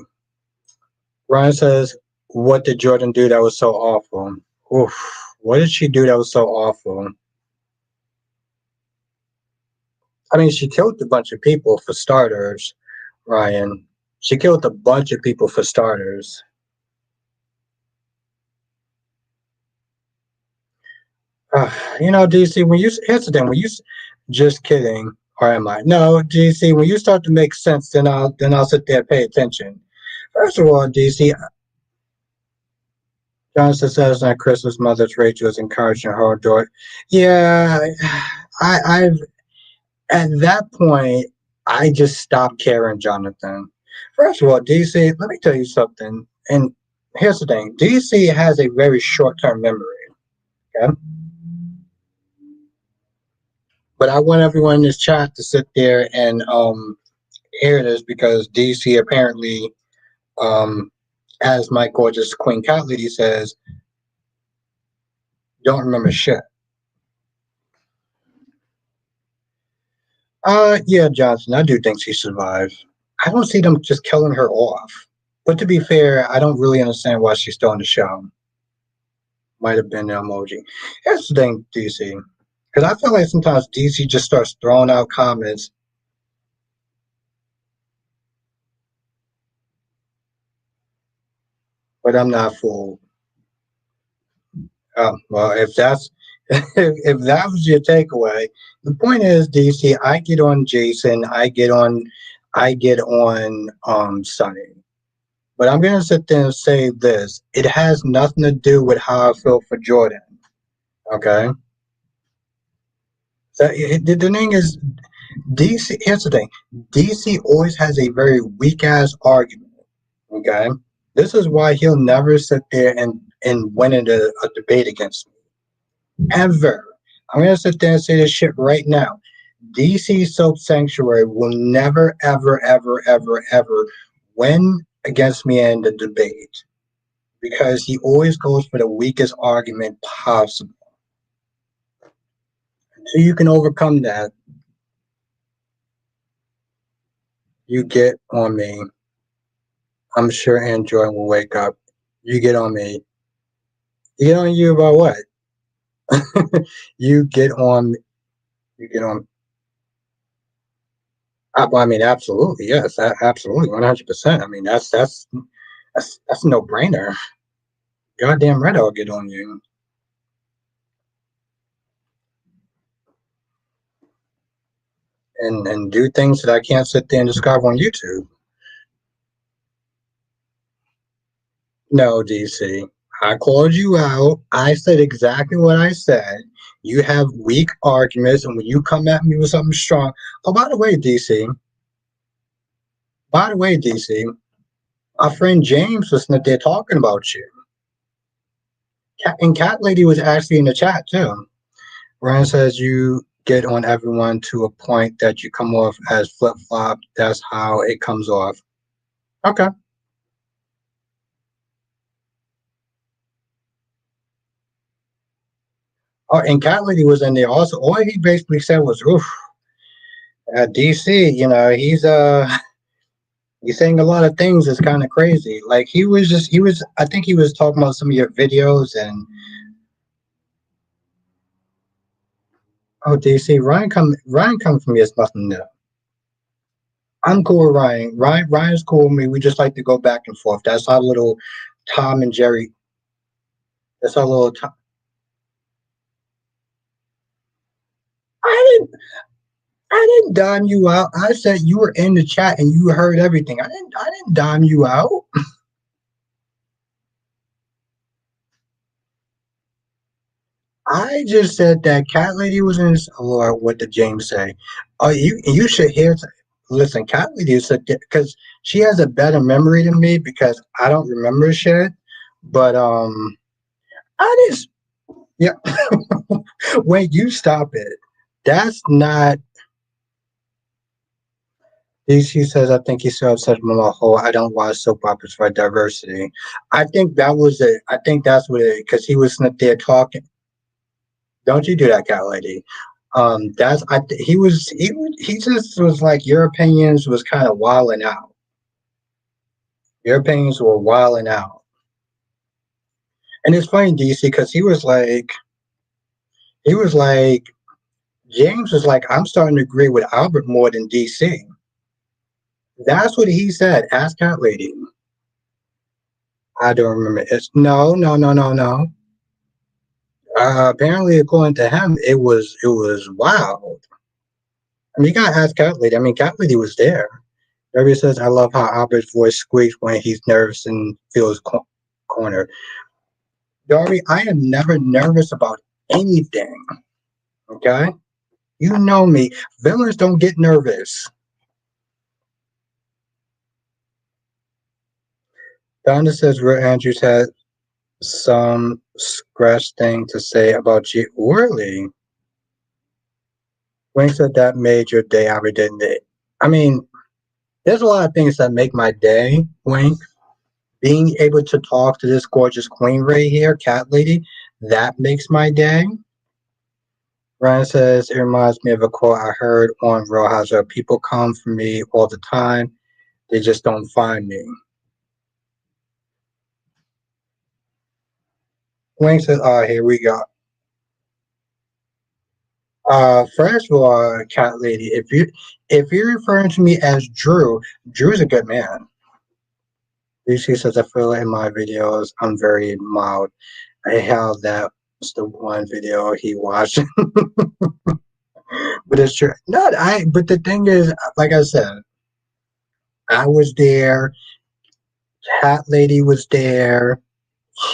Ryan says, "What did Jordan do that was so awful?" Oof, what did she do that was so awful? I mean, she killed a bunch of people for starters, Ryan. She killed a bunch of people for starters. DC, here's the thing, just kidding, or am I? No, DC, when you start to make sense, then I'll sit there and pay attention. First of all, DC, Johnson says that Chris's mother's Rachel is encouraging her daughter. Yeah, I've at that point I just stopped caring, Jonathan. First of all, DC, let me tell you something. And here's the thing: DC has a very short-term memory. Okay, but I want everyone in this chat to sit there and hear this because DC apparently, um, as my gorgeous Queen Cat Lady says, don't remember shit. Yeah, Johnson, I do think she survived. I don't see them just killing her off. But to be fair, I don't really understand why she's still on the show. Might have been the emoji. Here's the thing, DC. Because I feel like sometimes DC just starts throwing out comments, but I'm not fooled. Well, if that's if that was your takeaway, the point is, DC. I get on Jason. I get on Sunny. But I'm gonna sit there and say this: it has nothing to do with how I feel for Jordan. Okay. So the thing is, DC. Here's the thing: DC always has a very weak ass argument. Okay. This is why he'll never sit there and win in a debate against me ever. I'm gonna sit there and say this shit right now. DC Soap Sanctuary will never, ever, ever, ever, ever win against me in the debate because he always goes for the weakest argument possible. So you can overcome that. You get on me. I'm sure Android will wake up. You get on me. You get on you about what? you get on. You get on. I mean, absolutely, yes, absolutely, 100%. I mean, that's a no brainer. Goddamn right, I'll get on you and do things that I can't sit there and describe on YouTube. No, DC. I called you out. I said exactly what I said. You have weak arguments, and when you come at me with something strong. Oh, by the way, DC. By the way, DC. Our friend James was not there talking about you. And Cat Lady was actually in the chat too. Ryan says you get on everyone to a point that you come off as flip flop. That's how it comes off. Okay. Oh, and Cat Lady was in there also. All he basically said was, "Oof, DC. He's saying a lot of things. It's kind of crazy. Like he was. I think he was talking about some of your videos and oh, DC. Ryan come from me is nothing new. I'm cool with Ryan. Ryan's cool with me. We just like to go back and forth. That's our little Tom and Jerry. That's our little. I didn't. I didn't dime you out. I said you were in the chat and you heard everything. I didn't dime you out. I just said that Cat Lady was in. Lord, what did James say? Oh, you should hear. Listen, Cat Lady said because she has a better memory than me because I don't remember shit. But I just yeah. Wait, you stop it. That's not. He says, I think he's so upset with my whole I don't watch soap operas for diversity. I think that was it. I think that's what it because he was sitting there talking. Don't you do that, cat lady. That's he just was like your opinions was kind of wilding out. Your opinions were wilding out. And it's funny, DC, because he was like James was like, I'm starting to agree with Albert more than DC. That's what he said. Ask cat lady. I don't remember. It's no. Apparently, according to him, it was wild. I mean, you gotta ask Cat Lady. I mean, Cat Lady was there. Everybody says, "I love how Albert's voice squeaks when he's nervous and feels cornered." Darby, I am never nervous about anything. Okay, you know me. Villains don't get nervous. Donna says, "Where Andrews had some scratch thing to say about you." Really? Wayne said that made your day. Albert didn't it? I mean, there's a lot of things that make my day, Wink. Being able to talk to this gorgeous queen right here, cat lady, that makes my day. Ryan says it reminds me of a quote I heard on Real Housewives. People come for me all the time, they just don't find me. Wayne says, "Oh, here we go." First of all, cat lady, if you're referring to me as Drew, Drew's a good man. Lucy says, "I feel like in my videos I'm very mild." I held that was the one video he watched. But it's true. No, I. But the thing is, like I said, I was there. Cat lady was there.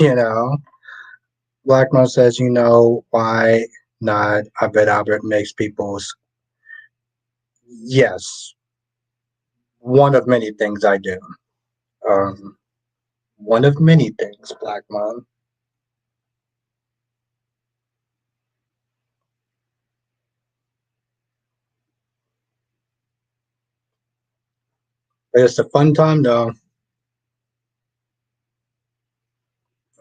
You know, Blackmon says, you know why not? I bet Albert makes people. Yes, one of many things I do. Um, one of many things, Blackmon. But it's a fun time though.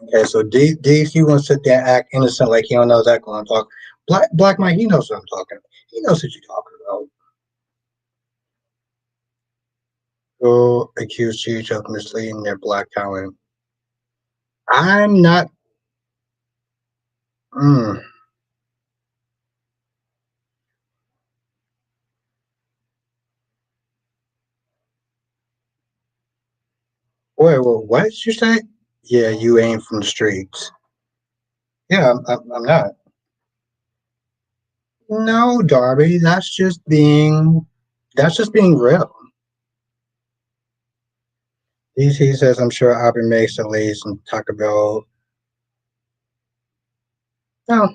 Okay, so DC wants to sit there and act innocent like he don't know exactly what I'm talking. Black Mike, he knows what I'm talking. He knows what you're talking about. Go accuse Cheech of misleading their black talent. I'm not. Mm, wait, well, what did you say? Yeah, you ain't from the streets. Yeah, I'm not. No, Darby, that's just being real. DC says, I'm sure Albert makes the Lay's and Taco Bell. No,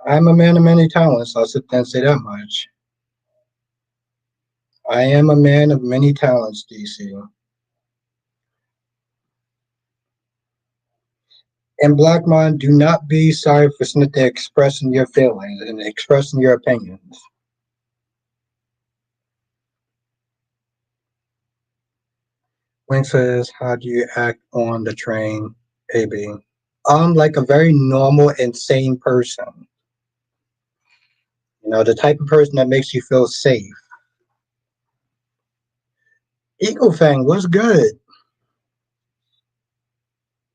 I'm a man of many talents. I'll sit there and say that much. I am a man of many talents, DC. And Black Man, do not be sorry for Smith expressing your feelings and expressing your opinions. Wayne says, how do you act on the train, AB? I'm like a very normal, insane person. You know, the type of person that makes you feel safe. Eagle Fang, what's good?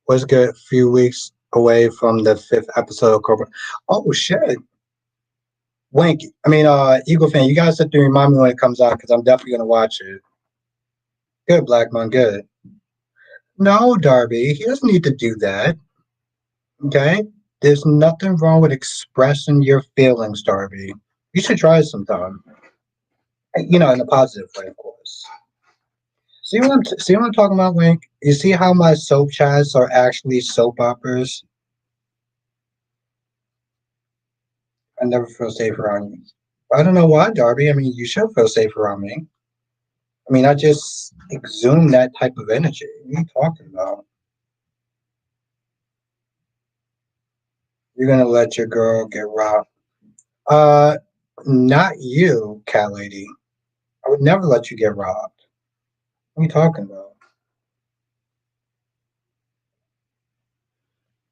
What's good? A few weeks away from the fifth episode of Cobra. Oh shit. Wink. Eagle Fan, you guys have to remind me when it comes out because I'm definitely gonna watch it. Good, Black Man, good. No, Darby, he doesn't need to do that. Okay? There's nothing wrong with expressing your feelings, Darby. You should try it sometime. You know, in a positive way, of course. See what I'm talking about, Wink? You see how my soap chats are actually soap operas? I never feel safe around you. I don't know why, Darby. I mean, you should feel safe around me. I mean, I just exude that type of energy. What are you talking about? You're gonna let your girl get robbed. Uh, Not you, cat lady. I would never let you get robbed. What are you talking about?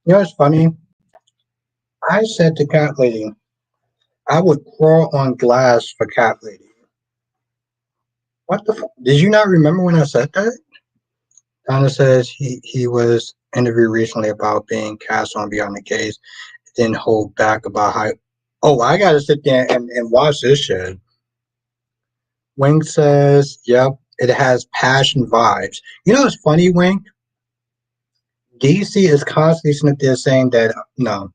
You know what's funny? I said to cat lady, I would crawl on glass for cat lady. What the? Did you not remember when I said that? Donna says he was interviewed recently about being cast on Beyond the Case. Didn't hold back about how. Oh, I gotta sit there and watch this shit. Wink says, "Yep, it has passion vibes." You know what's funny, Wink? DC is constantly sitting there saying that no,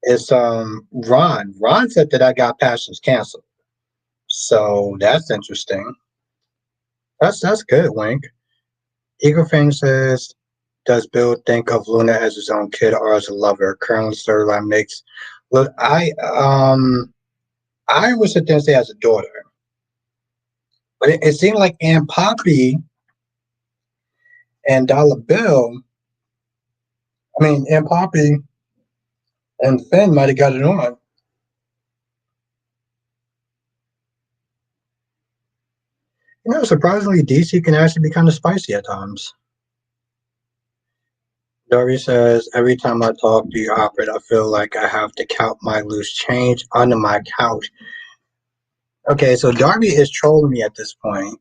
it's Ron. Ron said that I got passions canceled. So that's interesting. That's good, Wink. Eagle Fang says, does Bill think of Luna as his own kid or as a lover? Currently storyline makes look I would sit there and say as a daughter. But it seemed like Aunt Poppy and Dollar Bill, Aunt Poppy and Finn might have got it on. You know, surprisingly, DC can actually be kind of spicy at times. Dory says, every time I talk to you, Opera, I feel like I have to count my loose change under my couch. Okay, so Darby is trolling me at this point.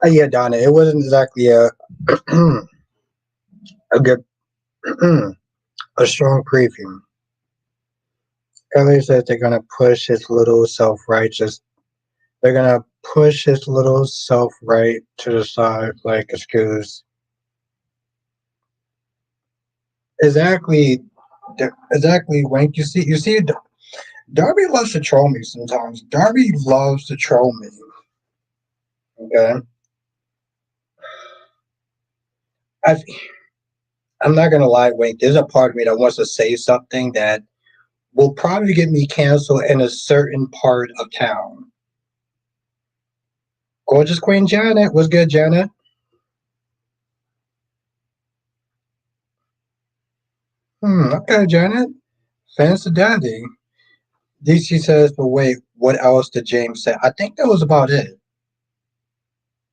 Yeah, Donna, it wasn't exactly a good, a strong preview. Elliot says they're gonna push his little self-righteous. They're gonna push his little self-right to the side, like excuse. Exactly, exactly. Wink. You see. Darby loves to troll me sometimes. Darby loves to troll me. Okay, I, I'm not gonna lie, Wink. There's a part of me that wants to say something that will probably get me canceled in a certain part of town. Gorgeous Queen Janet, what's good, Janet? Okay, Janet. Fancy Daddy. DC says, but wait, what else did James say? I think that was about it.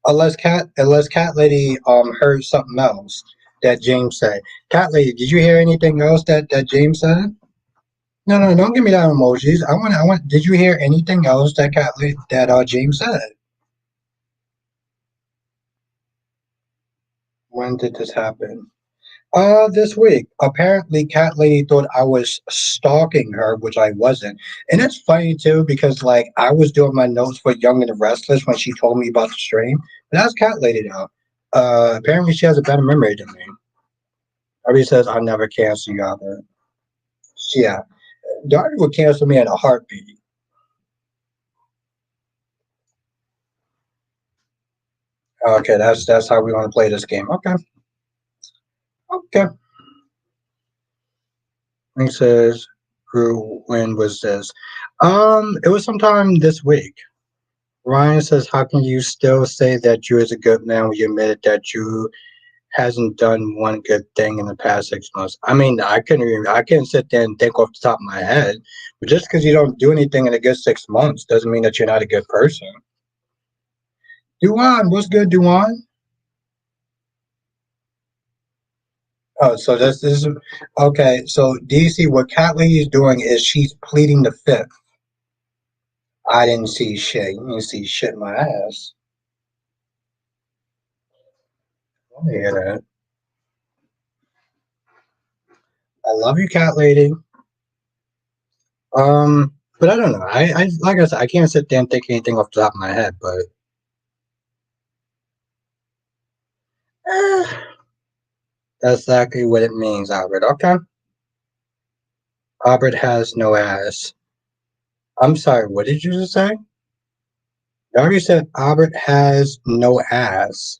Unless Cat Lady heard something else that James said. Cat Lady, did you hear anything else that James said? No, no, don't give me that emojis. I want. Did you hear anything else that Cat Lady that James said? When did this happen? This week. Apparently, Cat Lady thought I was stalking her, which I wasn't. And it's funny too because like I was doing my notes for Young and the Restless when she told me about the stream. But that's Cat Lady now. Apparently she has a better memory than me. Everybody says I never cancel you, Albert. Yeah, Darby would cancel me in a heartbeat. Okay, that's how we want to play this game. Okay, okay. He says, "Who? When was this? It was sometime this week. Ryan says, "How can you still say that you is a good man when you admitted that you hasn't done one good thing in the past 6 months?" I mean, I can sit there and think off the top of my head, but just because you don't do anything in a good 6 months doesn't mean that you're not a good person. Duan, what's good, Duan? Oh, so this is okay. So DC, what Cat Lady is doing is she's pleading the fifth. I didn't see shit. You didn't see shit in my ass. I didn't hear that. I love you, Cat Lady. But I don't know. I like I said, I can't sit there and think anything off the top of my head. But eh, that's exactly what it means, Albert. Okay, Albert has no ass. I'm sorry. What did you just say? You already said Albert has no ass.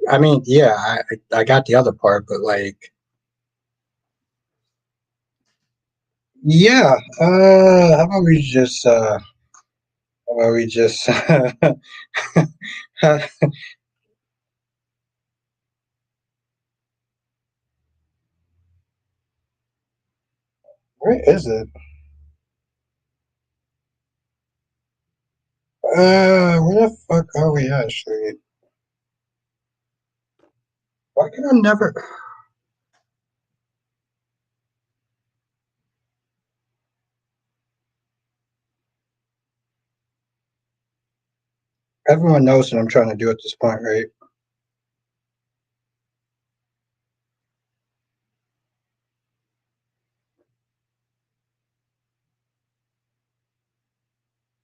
I mean, yeah, I got the other part, but like, yeah. How about we just how about we just where is it? Where the fuck are we actually? Why can I never? Everyone knows what I'm trying to do at this point, right?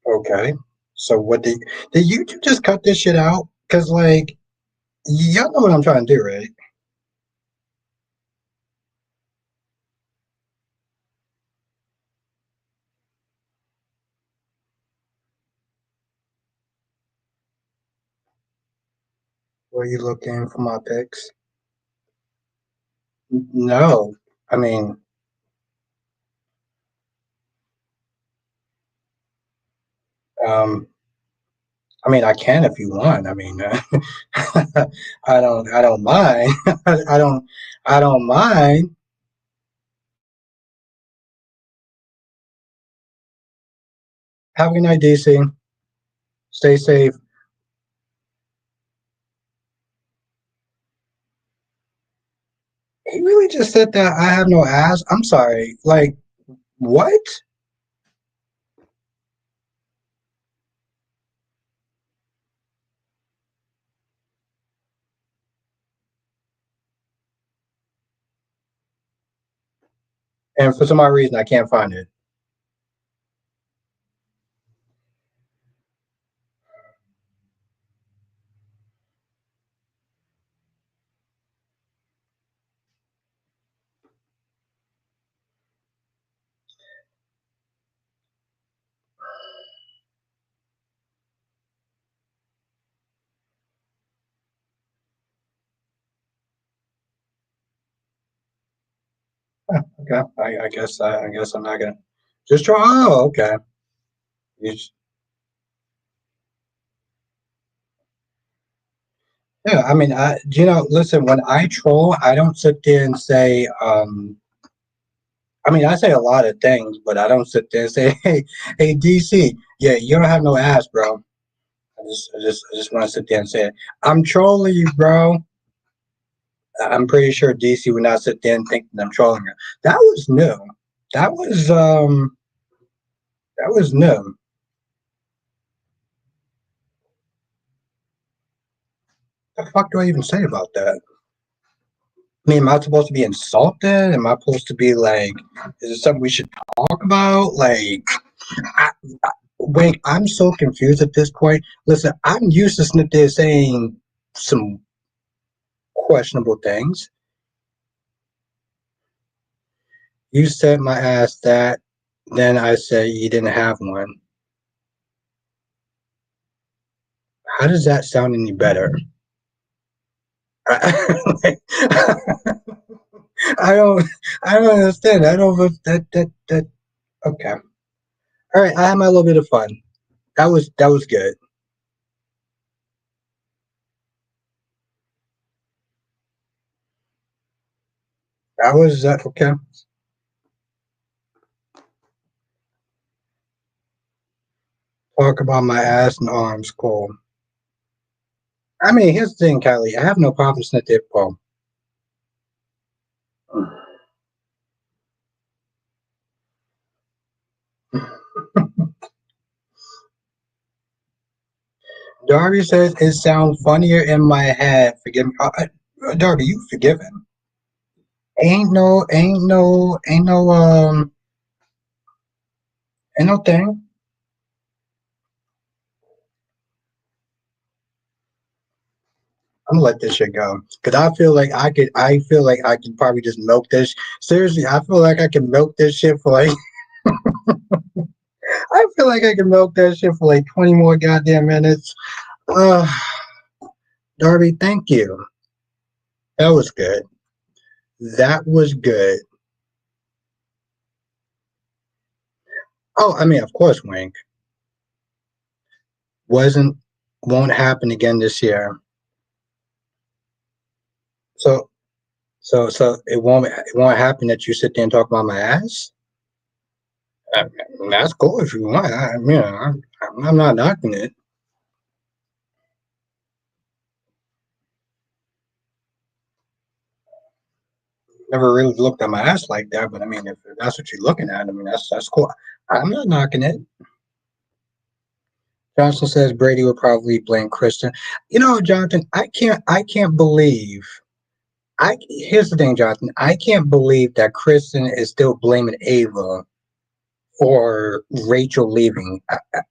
Okay. So what did you two just cut this shit out? Cause like y'all know what I'm trying to do, right? Were you looking for my pics? No. I mean, um, I can if you want. I don't mind. I don't, I don't mind. Have a good night, DC. Stay safe. He really just said that I have no ass. I'm sorry. Like, what? And for some odd reason, I can't find it. Okay. I guess I'm not gonna just try. Oh, okay. You, yeah. Listen. When I troll, I don't sit there and say. I say a lot of things, but I don't sit there and say, hey, DC, yeah, you don't have no ass, bro. I just want to sit there and say, it. I'm trolling you, bro. I'm pretty sure DC would not sit there and think that I'm trolling her. That was new. That was um, that was new. What the fuck do I even say about that? Am I supposed to be insulted? Am I supposed to be like, is it something we should talk about? Like, I, wait, I'm so confused at this point. Listen, I'm used to sitting there saying some questionable things. You said my ass that, then I said you didn't have one. How does that sound any better? I don't. I don't understand. I don't. That. Okay. All right. I had my little bit of fun. That was good. That was okay. Talk about my ass and arms. Cool. I mean, here's the thing, Kylie. I have no problem with their Paul. Darby says it sounds funnier in my head. Forgive me, Darby. You forgiven? Ain't no thing. I'm gonna let this shit go because I feel like I could. I feel like I could probably just milk this. Seriously, I feel like I can milk this shit for like. I feel like I can milk that shit for like 20 more goddamn minutes. Uh, Darby, thank you. That was good. That was good. Oh, I mean, of course, Wink wasn't won't happen again this year. So so it won't happen that you sit there and talk about my ass. That's cool if you want. I'm not knocking it. Never really looked at my ass like that, but I mean, if that's what you're looking at, I mean, that's cool. I'm not knocking it. Johnson says Brady would probably blame Kristen. You know, Jonathan, I can't believe. I Here's the thing, Jonathan. I can't believe that Kristen is still blaming Ava for Rachel leaving.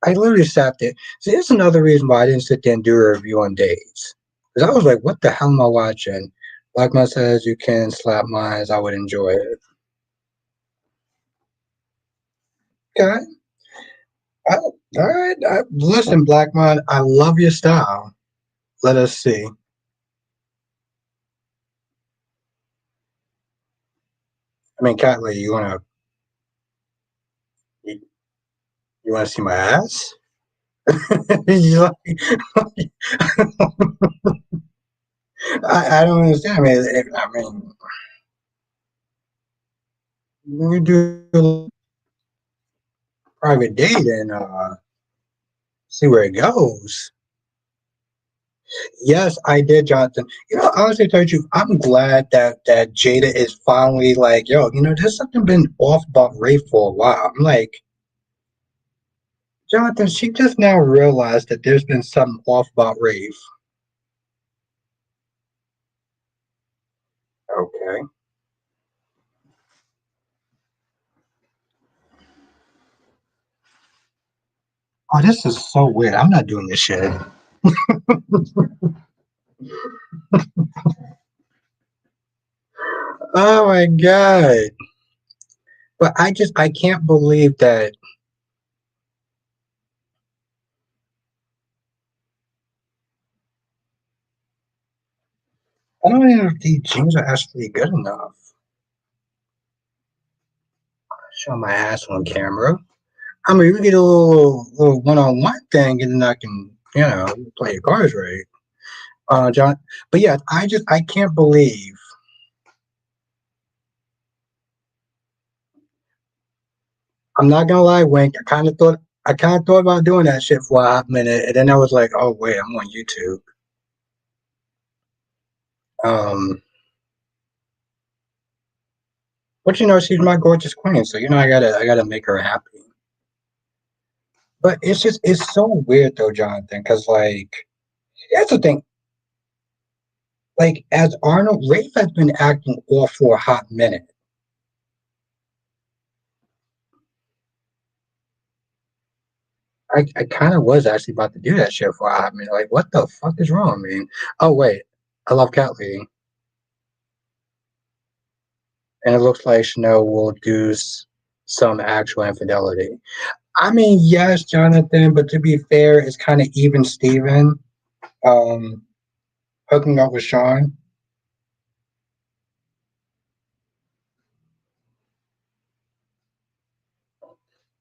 I literally sat there. See, there's another reason why I didn't sit there and do a review on days. Because I was like, what the hell am I watching? Black Man says you can slap mines. I would enjoy it. Okay. All right. Listen, Black Man, I love your style. Let us see. I mean, Catley, you, you wanna see my ass? You like- I don't understand. I mean, we do a private date and see where it goes. Yes, I did, Jonathan. Honestly, tell you the truth, I'm glad that Jada is finally like, yo, there's something been off about Ray for a while. I'm like, Jonathan, she just now realized that there's been something off about Rave. Okay. Oh, this is so weird. I'm not doing this shit. Oh my god. But I can't believe that. I don't even know if these jeans are actually good enough. Show my ass on camera. I mean, we get a little one-on-one thing, and then I can, play your cards right, John. But yeah, I can't believe. I'm not gonna lie, Wink. I kind of thought about doing that shit for a hot minute, and then I was like, oh wait, I'm on YouTube. Um, but she's my gorgeous queen, so I gotta make her happy. But it's so weird though, Jonathan, because like that's the thing. Like as Arnold, Rafe has been acting off for a hot minute. I kind of was actually about to do that shit for a hot minute. Like, what the fuck is wrong, man? Oh wait, I love cat lady, and it looks like Chanel will do some actual infidelity. I mean, yes, Jonathan, but to be fair, it's kind of even Steven um, hooking up with Sean.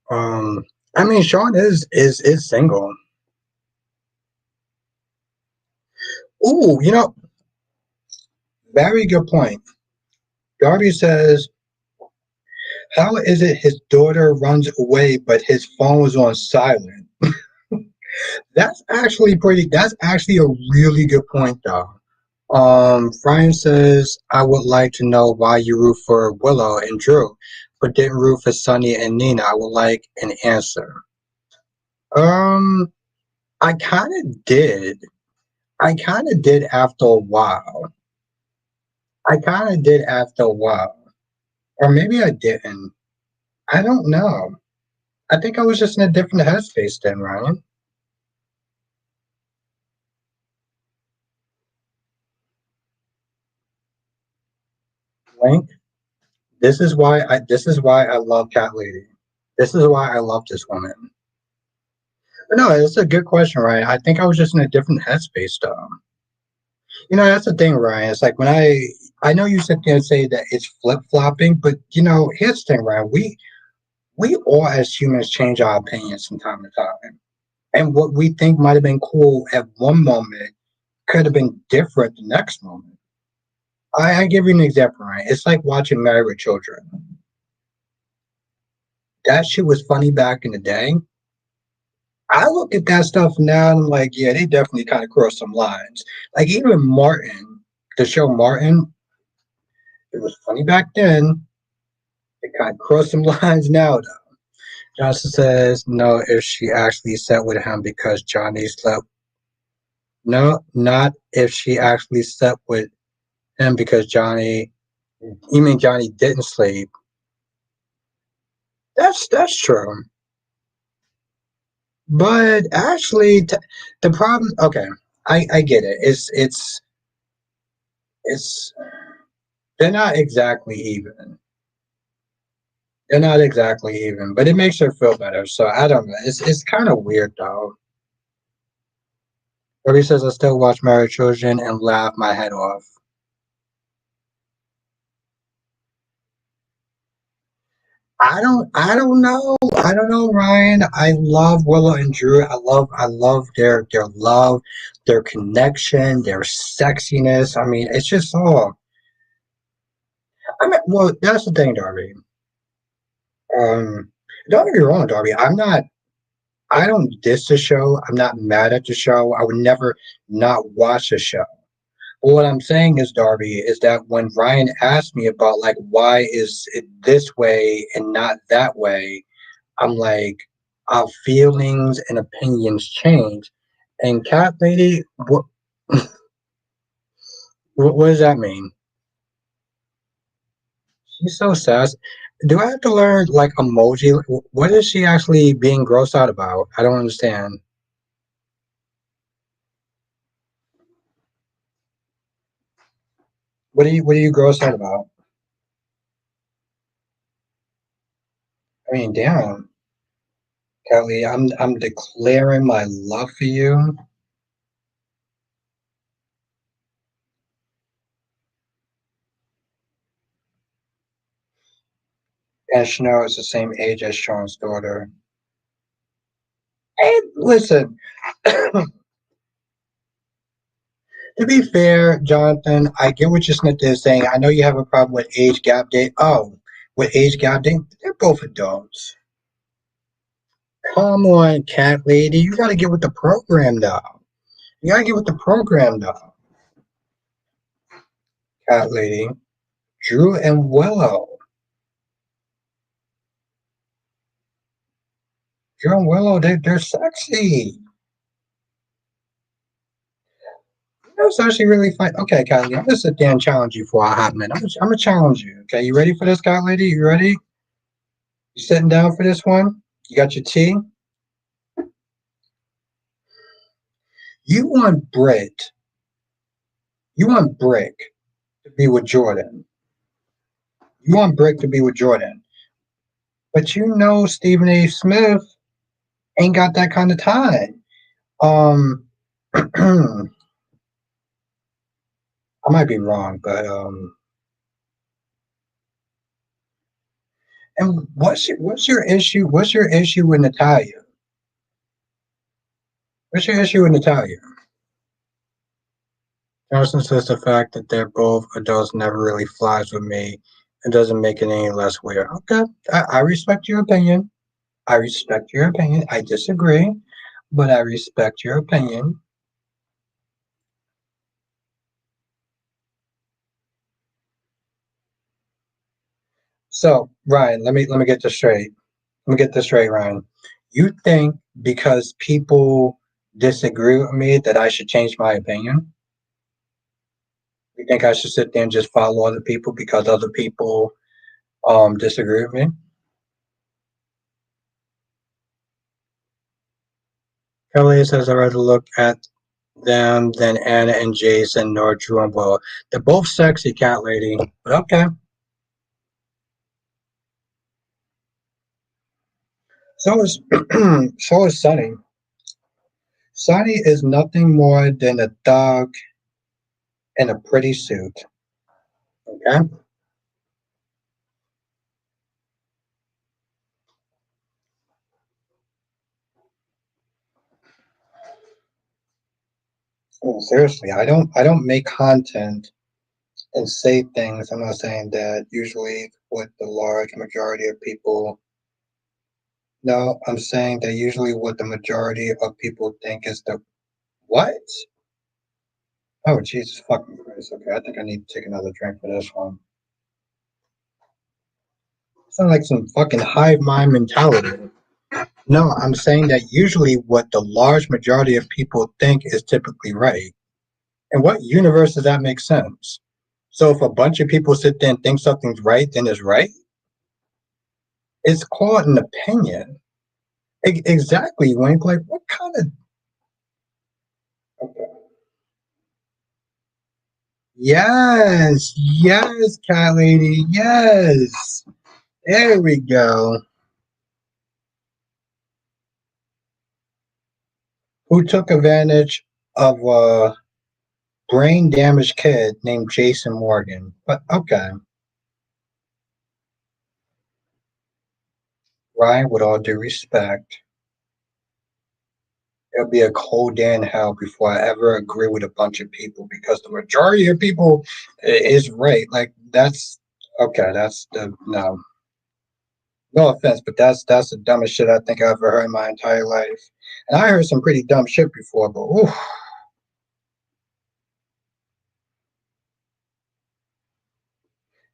Um, I mean, Sean is single. Ooh, very good point. Darby says, "How is it his daughter runs away, but his phone was on silent?" That's actually a really good point, though. Brian says, "I would like to know why you root for Willow and Drew, but didn't root for Sunny and Nina. I would like an answer." Um, I kind of did. I kind of did after a while. I kind of did after a while. Or maybe I didn't. I don't know. I think I was just in a different headspace then, Ryan. Link, this is why I love Cat Lady. This is why I love this woman. But no, it's a good question, Ryan. I think I was just in a different headspace though. That's the thing, Ryan. It's like when I know you sit there and say that it's flip flopping, but here's the thing, Ryan. We all as humans change our opinions from time to time. And what we think might have been cool at one moment could have been different the next moment. I give you an example, right? It's like watching Married with Children. That shit was funny back in the day. I look at that stuff now and I'm like, yeah, they definitely kind of crossed some lines. Like even Martin, the show Martin, it was funny back then. It kind of crossed some lines now, though. Johnson says no if she actually sat with him because Johnny slept. No, not if she actually slept with him because Johnny. You mean Johnny didn't sleep? That's true. But actually, the problem. Okay, I get it. It's they're not exactly even. They're not exactly even, but it makes her feel better. So I don't know. It's kind of weird though. Ruby says I still watch Married Children and laugh my head off. I don't know. I don't know, Ryan. I love Willow and Drew. I love their love, their connection, their sexiness. I mean, it's just all. I mean, well, that's the thing, Darby. Um, don't get me wrong, Darby. I don't diss the show. I'm not mad at the show. I would never not watch the show. But what I'm saying is, Darby, is that when Ryan asked me about like why is it this way and not that way, I'm like, our feelings and opinions change. And Cat Lady, what does that mean? She's so sassy. Do I have to learn like emoji? What is she actually being grossed out about? I don't understand. What are you grossed out about? I mean, damn, Kelly, I'm declaring my love for you. And Chanel is the same age as Sean's daughter. Hey, listen, to be fair, Jonathan, I get what your Smith is saying. I know you have a problem with age gap date. Oh, with age gap date, they're both adults. Come on, cat lady, you gotta get with the program now. You gotta get with the program now, cat lady. Drew and Willow. Drew and Willow, they're sexy. That's actually really fun. Okay, Kylie, I'm gonna sit there and challenge you for a hot minute. I'm gonna challenge you. Okay, you ready for this, Cat Lady? You ready? You sitting down for this one? You got your tea? You want Britt. You want Brick to be with Jordan. You want Brick to be with Jordan. But you know Stephen A. Smith ain't got that kind of time. Um I might be wrong, but And what's your issue? What's your issue with Natalia? What's your issue with Natalia? Johnson says the fact that they're both adults never really flies with me. It doesn't make it any less weird. Okay, I respect your opinion. I respect your opinion. I disagree, but I respect your opinion. So, Ryan, let me get this straight. Let me get this straight, Ryan. You think because people disagree with me that I should change my opinion? You think I should sit there and just follow other people because other people disagree with me? Kelly says I'd rather look at them than Anna and Jason nor Drew and Will. They're both sexy, cat lady. But okay. So is so is Sunny. Sunny is nothing more than a thug in a pretty suit. Okay. Well, seriously, I don't make content and say things. I'm not saying that usually what the large majority of people. No, I'm saying that usually what the majority of people think is the what? Oh, Jesus fucking Christ. Okay, I think I need to take another drink for this one. Sound like some fucking hive mind mentality. No, I'm saying that usually what the large majority of people think is typically right. In what universe does that make sense? So if a bunch of people sit there and think something's right, then it's right? It's called an opinion. Exactly, Wink. Like, what kind of. Okay. Yes, yes, cat lady, yes. There we go. Who took advantage of a brain damaged kid named Jason Morgan? But okay, Ryan, with all due respect, it'll be a cold day in hell before I ever agree with a bunch of people because the majority of people is right. Like that's okay. That's the no. No offense, but that's the dumbest shit I think I've ever heard in my entire life. And I heard some pretty dumb shit before, but oof.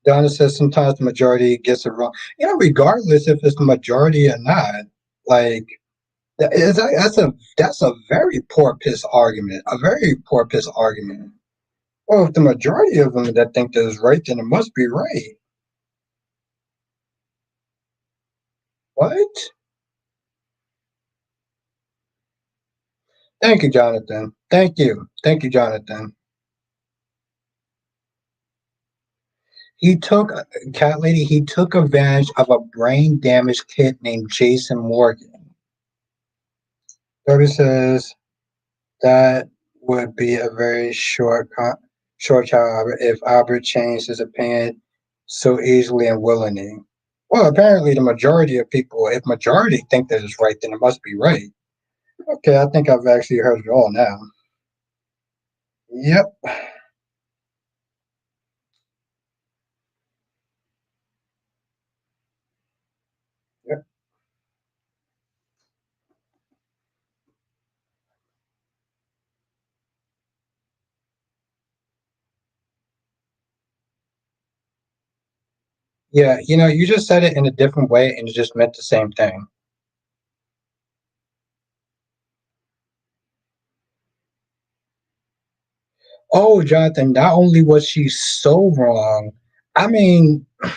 Donna says sometimes the majority gets it wrong. Regardless if it's the majority or not, like that's a very poor piss argument. A very poor piss argument. Well, if the majority of them that think that is right, then it must be right. What? Thank you, Jonathan. Thank you. Thank you, Jonathan. He took cat lady. He took advantage of a brain damaged kid named Jason Morgan. Derby says that would be a very short child Albert if Albert changed his opinion so easily and willingly. Well, apparently the majority of people, if majority think that it's right, then it must be right. Okay, I think I've actually heard it all now. Yep. Yep. Yeah, you just said it in a different way and it just meant the same thing. Oh, Jonathan, not only was she so wrong, I mean, part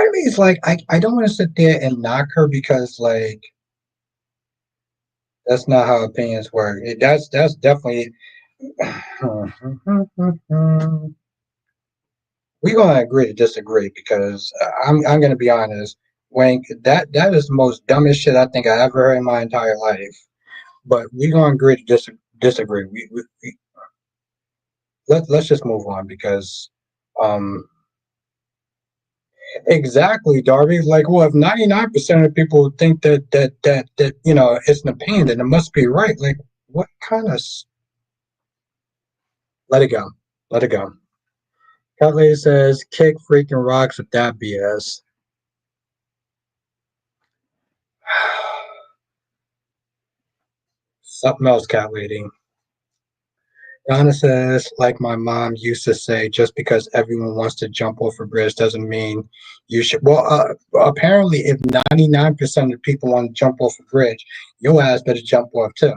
of me is like, I don't want to sit there and knock her because, like, that's not how opinions work. That's definitely. We're gonna agree to disagree because I'm gonna be honest, Wayne. That is the most dumbest shit I think I ever heard in my entire life. But we're gonna agree to disagree. Let's just move on because um Exactly, Darby. Like, well, if 99% of people think that it's an opinion, then it must be right. Like, what kind of let it go, let it go. Cat lady says, "Kick freaking rocks with that BS." Something else, cat lady. Donna says, like my mom used to say, just because everyone wants to jump off a bridge doesn't mean you should. Well, apparently, if 99% of people want to jump off a bridge, your ass better jump off too.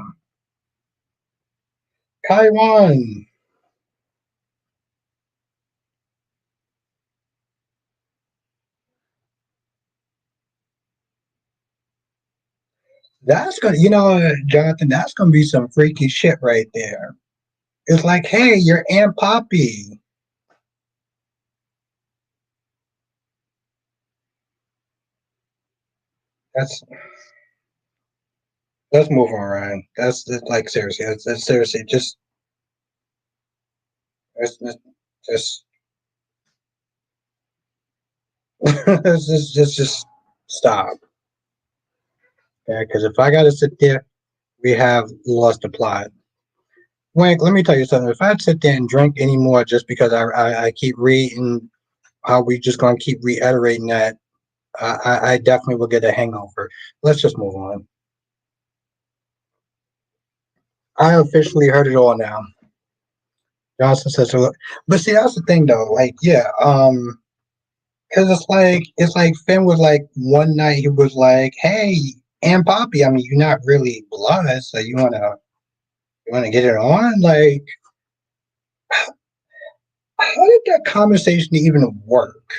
Kaiwan. That's gonna, Jonathan, that's gonna be some freaky shit right there. It's like, hey, you're Aunt Poppy. That's let's move on, Ryan. That's like seriously, that's seriously just just stop. Okay, because if I gotta sit there, we have lost the plot. Wink, let me tell you something. If I sit there and drink anymore just because I keep reading how we just gonna keep reiterating that, I definitely will get a hangover. Let's just move on. I officially heard it all now. Johnson says, so, but see, that's the thing though. Like, yeah, because it's like Finn was like one night he was like, "Hey, Aunt Poppy, I mean, you're not really blood, so you wanna get it on?" Like, how did that conversation even work?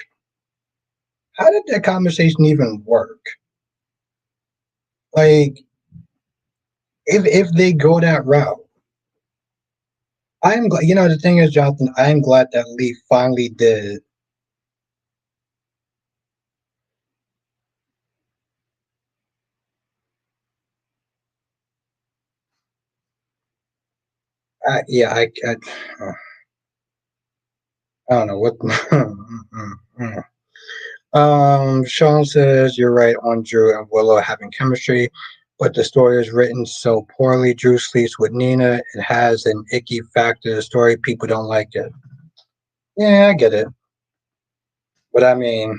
How did that conversation even work? Like, if they go that route, I am glad. The thing is, Jonathan, I am glad that Lee finally did. Yeah, I don't know what. Sean says you're right on Drew and Willow having chemistry, but the story is written so poorly. Drew sleeps with Nina. It has an icky factor to the story. People don't like it. Yeah, I get it. But I mean,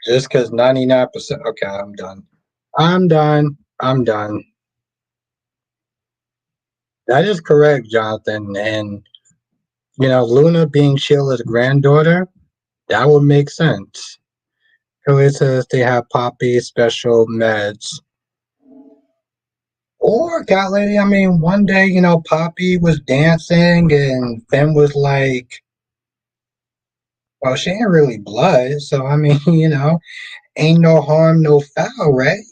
just because 99%. Okay, I'm done. I'm done. I'm done. That is correct, Jonathan. And, Luna being Sheila's granddaughter, that would make sense. It says they have Poppy special meds. Or cat lady, I mean, one day, Poppy was dancing and Finn was like, well, she ain't really blood. So, I mean, ain't no harm, no foul, right?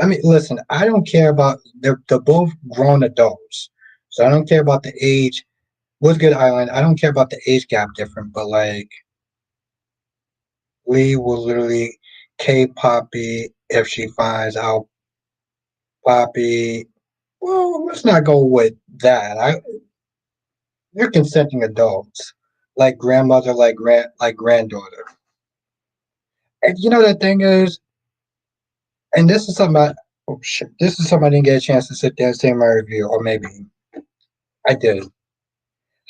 I mean, listen, I don't care about, they're both grown adults. So I don't care about the age. What's good, Island? I don't care about the age gap different, but like, Lee will literally K Poppy if she finds out Poppy. Well, let's not go with that. They're consenting adults, like grandmother, like granddaughter. And the thing is, and this is something oh shit, this is something I didn't get a chance to sit there and say in my review, or maybe I did.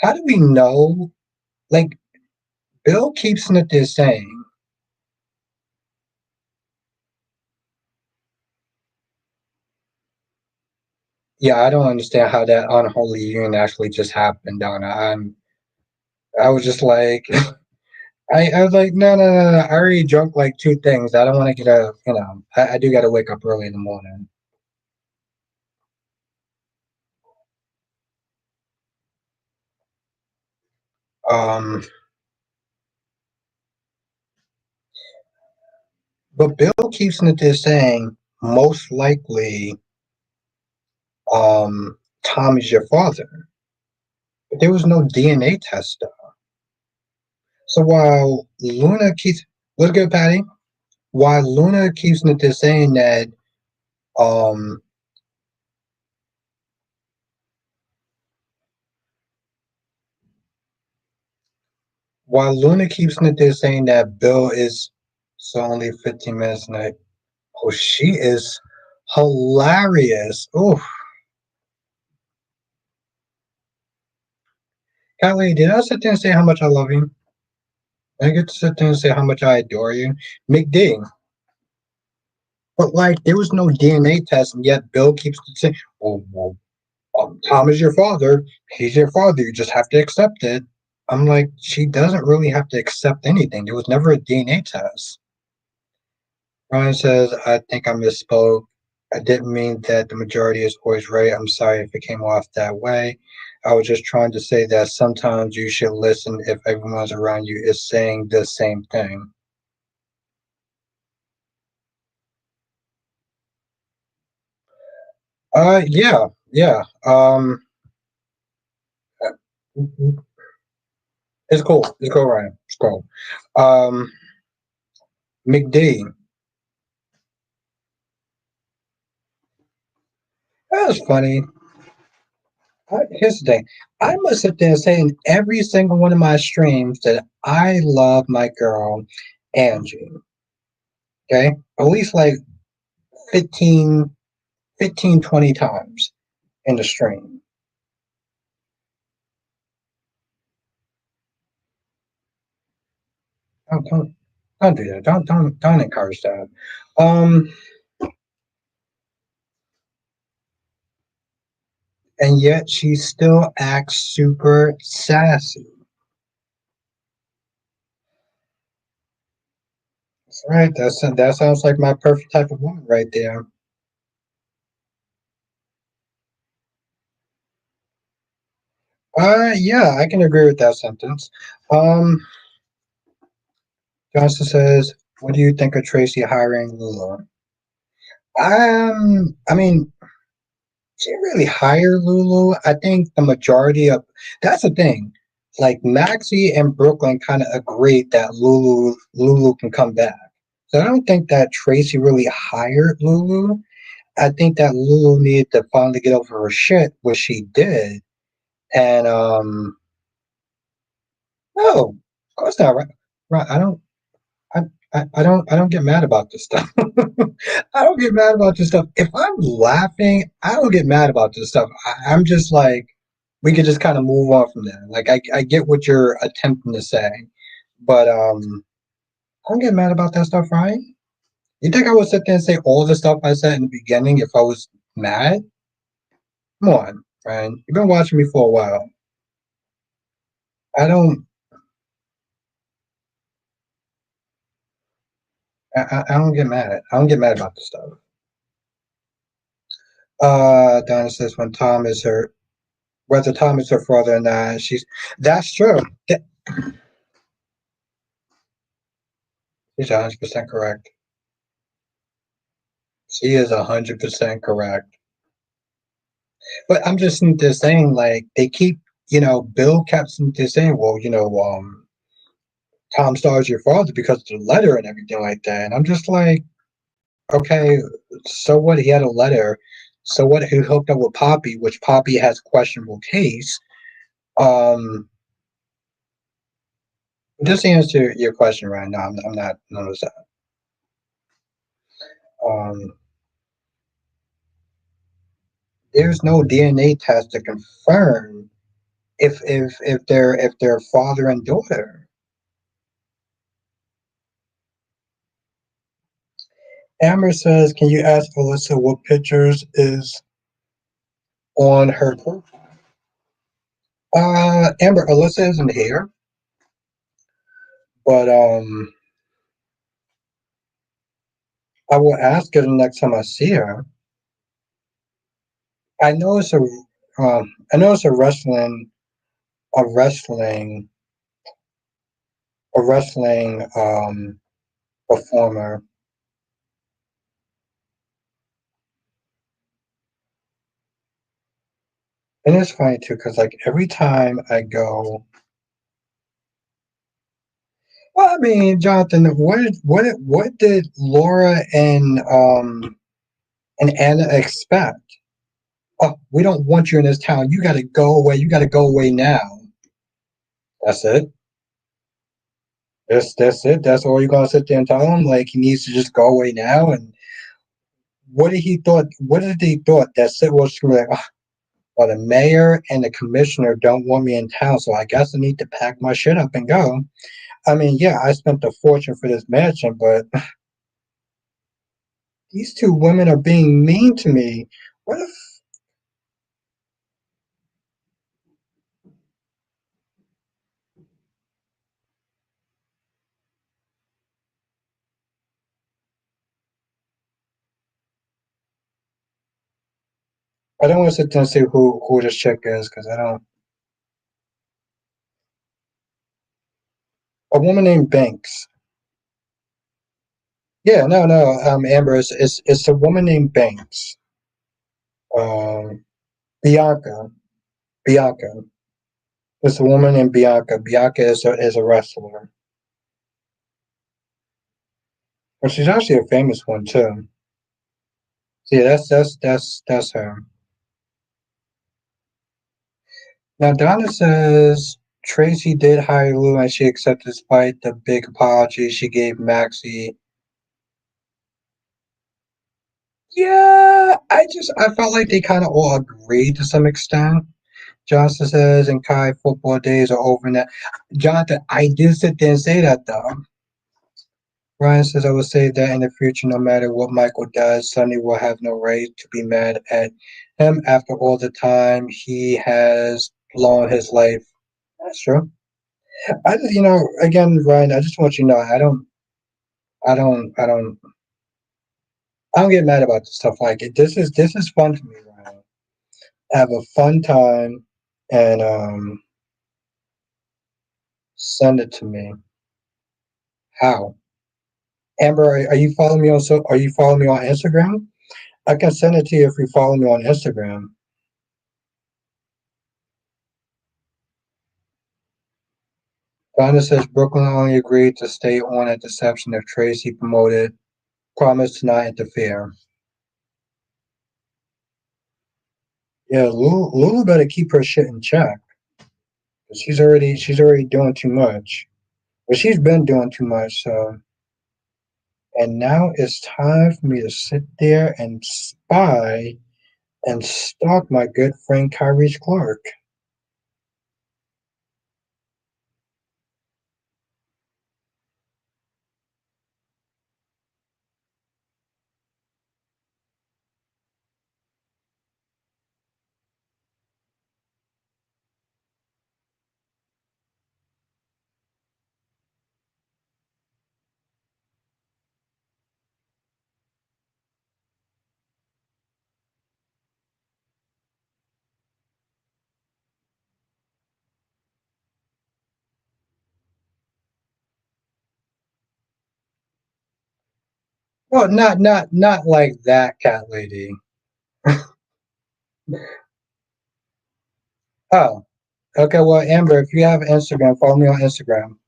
How do we know? Like Bill keeps it there saying, yeah, I don't understand how that unholy union actually just happened, Donna. I was just like, I was like, no, no, no, no. I already drunk like two things. I don't want to get a, I do got to wake up early in the morning. Um, but Bill keeps it there saying, most likely, Tom is your father. But there was no DNA test though. So while Luna keeps, what's good, Patty? While Luna keeps it there saying that, um, While Luna keeps in there saying that Bill is so only 15 minutes night. Oh, she is hilarious. Oh, Kylie, did I sit there and say how much I love you? I get to sit there and say how much I adore you. McD. But like, there was no DNA test, and yet Bill keeps saying, well, Tom is your father. He's your father. You just have to accept it. I'm like, she doesn't really have to accept anything. There was never a DNA test. Ryan says, I think I misspoke. I didn't mean that the majority is always right. I'm sorry if it came off that way. I was just trying to say that sometimes you should listen if everyone's around you is saying the same thing. Yeah, yeah. It's cool. It's cool, Ryan. It's cool. Um, McD. That was funny. Here's the thing. I must sit there and say in every single one of my streams that I love my girl, Angie. Okay? At least like 15, 15, 20 times in the stream. Don't, don't do that. Don't encourage that. Um, and yet she still acts super sassy. That's right. That sounds like my perfect type of woman right there. Yeah, I can agree with that sentence. Um, Johnson says, "What do you think of Tracy hiring Lula?" I mean, she didn't really hire Lulu. I think the majority of that's the thing. Like Maxie and Brooklyn kind of agreed that Lulu can come back. So I don't think that Tracy really hired Lulu. I think that Lulu needed to finally get over her shit, which she did. And no, of course not. Right? Right. I, I don't get mad about this stuff. I don't get mad about this stuff. If I'm laughing, I don't get mad about this stuff. I'm just like, we could just kind of move on from there. Like I get what you're attempting to say, but I don't get mad about that stuff, right? You think I would sit there and say all the stuff I said in the beginning if I was mad? Come on, Ryan. You've been watching me for a while. I don't I don't get mad. I don't get mad about this stuff. Donna says when Tom is her whether Tom is her father or not. That's true. She's 100% correct. She is 100% correct. But I'm just saying, like they keep, Bill kept saying, well, Tom Starr's your father because of the letter and everything like that. And I'm just like, okay, so what? He had a letter. So what? He hooked up with Poppy, which Poppy has questionable taste. Um, just to answer your question right now, I'm not none of that. Um, there's no DNA test to confirm if they're father and daughter. Amber says, "Can you ask Alyssa what pictures is on her profile?" Amber, Alyssa isn't here, but I will ask her the next time I see her. I know it's I know it's a wrestling, a wrestling performer. And it's funny too, because like every time I go, well, I mean, Jonathan, what did Laura and Anna expect? Oh, we don't want you in this town. You got to go away. You got to go away now. That's it. That's it. That's all you're gonna sit there and tell him. Like he needs to just go away now. And what did he thought? What did he thought that Sid was gonna be like? "Ah, well, the mayor and the commissioner don't want me in town, so I guess I need to pack my shit up and go." I mean, yeah, I spent a fortune for this mansion, but these two women are being mean to me. What if I don't want to sit there and say who this chick is because I don't. A woman named Banks. Yeah, no. Amber, it's a woman named Banks. Um, Bianca. Bianca. It's a woman named Bianca. Bianca is a wrestler. Well, she's actually a famous one too. So yeah, that's her. Now Donna says Tracy did hire Lou and she accepted despite the big apology she gave Maxie. Yeah, I felt like they kind of all agreed to some extent. Johnson says, and Kai, football days are over now. Jonathan, I did sit there and say that though. Ryan says, I will say that in the future, no matter what Michael does, Sonny will have no right to be mad at him after all the time he has blown his life. That's true. Again, Ryan, I just want you to know, I don't, I don't, I don't get mad about this stuff like it. This is fun to me, Ryan. Have a fun time and send it to me. How? Amber, are you following me on are you following me on Instagram? I can send it to you if you follow me on Instagram. Donna says Brooklyn only agreed to stay on at deception if Tracy promoted, promised to not interfere. Yeah, Lulu better keep her shit in check. She's already doing too much. But she's been doing too much, so and now it's time for me to sit there and spy and stalk my good friend Kyrie Clark. Well, not like that cat lady. Oh, okay. Well, Amber, if you have Instagram, follow me on Instagram.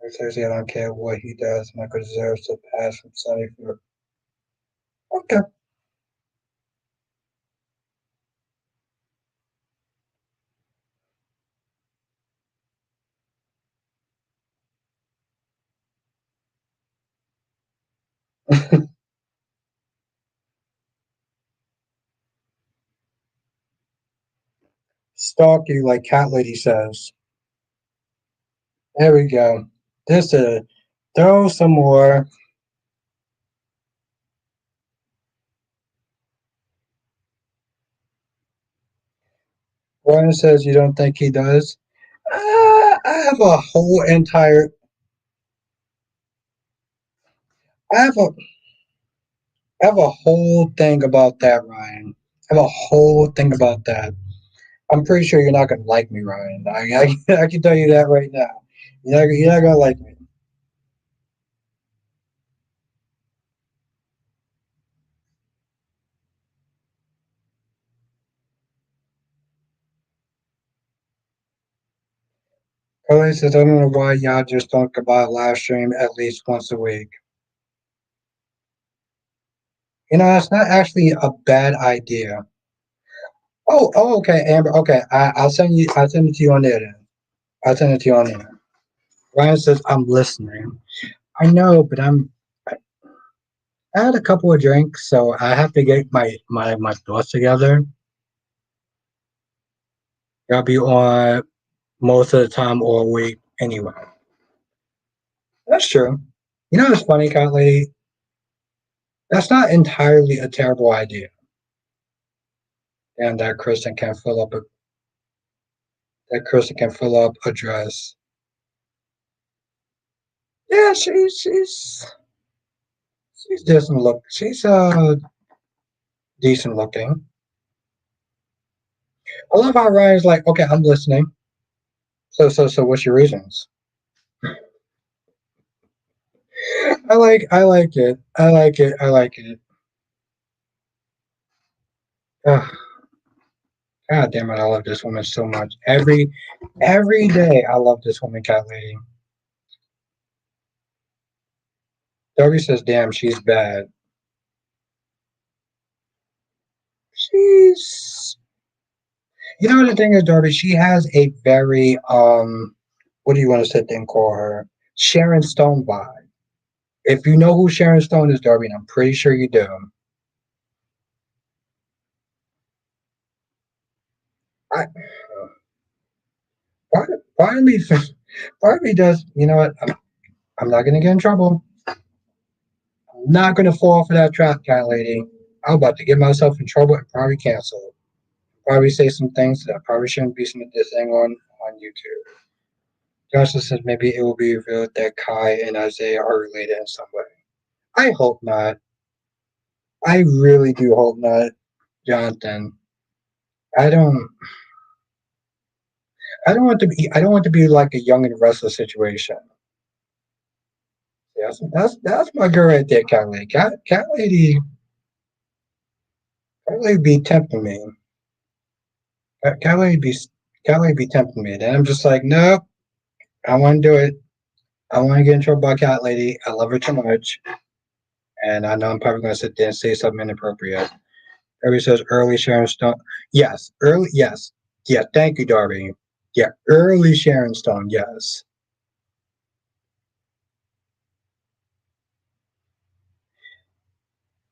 Seriously, I don't care what he does. Michael deserves to pass from Sunny for. Okay. Stalk you like cat lady says. There we go. This is throw some more. Ryan says you don't think he does. I have a whole entire. I have a. I have a whole thing about that, Ryan. I have a whole thing about that. I'm pretty sure you're not gonna like me, Ryan. I can tell you that right now. You're not gonna like me. Carly says I don't know why y'all just don't go by live stream at least once a week. That's not actually a bad idea. Okay, Amber. Okay, I'll send it to you on there then. I'll send it to you on there. Ryan says, I'm listening. I know, but I had a couple of drinks, so I have to get my thoughts together. I'll be on most of the time all week anyway. That's true. You know what's funny, Cat Lady? That's not entirely a terrible idea. And that Kristen can fill up a dress. Yeah, she's decent look. She's decent looking. I love how Ryan's like, okay, I'm listening. So what's your reasons? I like it. I like it. I like it. Ugh, God damn it, I love this woman so much. Every day I love this woman, Cat Lady. Darby says, damn, she's bad. She's You know the thing is, Darby, she has a very what do you want to sit there and call her? Sharon Stone vibe. If you know who Sharon Stone is, Darby, and I'm pretty sure you do. I part, part of me part of me does, you know what? I'm not gonna get in trouble. I'm not gonna fall for that trap, Cat Lady. I'm about to get myself in trouble and probably cancel. Probably say some things that I probably shouldn't be saying this thing on YouTube. Johnson says maybe it will be revealed that Kai and Isaiah are related in some way. I hope not. I really do hope not, Jonathan. I don't. I don't want to be. I don't want to be like a young and restless situation. Yes, that's my girl right there, Cat Lady. Cat Lady be tempting me. Cat Lady be Cat Lady be tempting me. Then I'm just like, nope. I want to do it. I want to get in trouble by Cat Lady. I love her too much, and I know I'm probably going to sit there and say something inappropriate. Darby says early Sharon Stone. Yes, early. Yes, yeah. Thank you, Darby. Yeah, early Sharon Stone. Yes.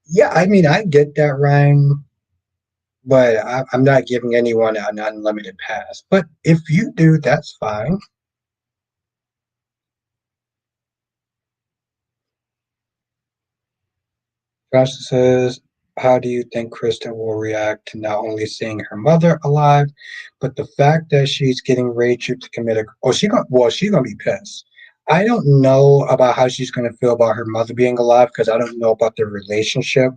Yeah, I mean, I get that, Ryan, but I'm not giving anyone an unlimited pass. But if you do, that's fine. Josh says, how do you think Kristen will react to not only seeing her mother alive, but the fact that she's getting Rachel to commit a? Oh, she's gonna be pissed. I don't know about how she's gonna feel about her mother being alive because I don't know about their relationship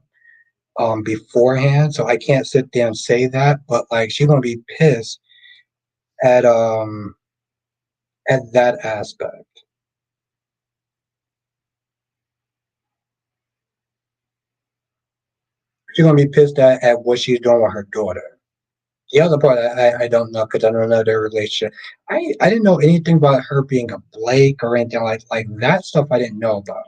beforehand, so I can't sit there and say that. But like, she's gonna be pissed at um at that aspect. She's gonna be pissed at what she's doing with her daughter. The other part I don't know because I don't know their relationship. I didn't know anything about her being a Blake or anything like that stuff. I didn't know about.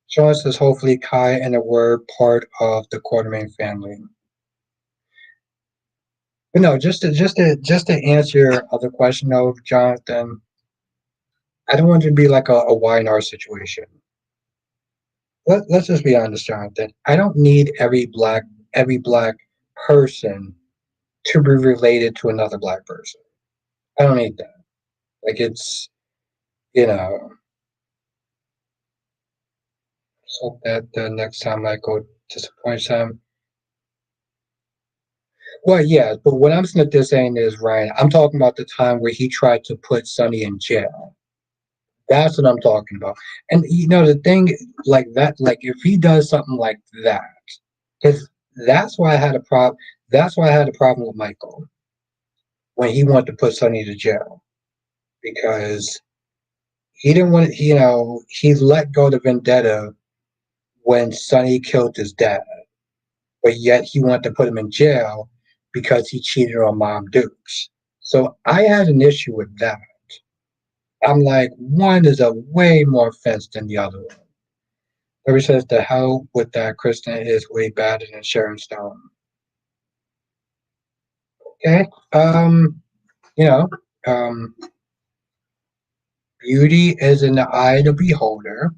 Sean says hopefully Kai and the word part of the Quartermain family. But no, just to answer your other question though, Jonathan, I don't want it to be like a Y&R situation. Let's just be honest, Jonathan. I don't need every black person to be related to another black person. I don't need that. Like it's you know. So that the next time I go disappoint them. Well, yeah, but what I'm sitting there saying is, Ryan, I'm talking about the time where he tried to put Sonny in jail. That's what I'm talking about. And you know, the thing like that, like if he does something like that, because that's why I had a problem. That's why I had a problem with Michael when he wanted to put Sonny to jail because he didn't want. He let go the vendetta when Sonny killed his dad, but yet he wanted to put him in jail because he cheated on Mom Dukes. So I had an issue with that. I'm like, one is a way more offense than the other one. Whoever says the hell with that Kristen is way better than Sharon Stone. Okay. You know. Um, Beauty is in the eye of the beholder.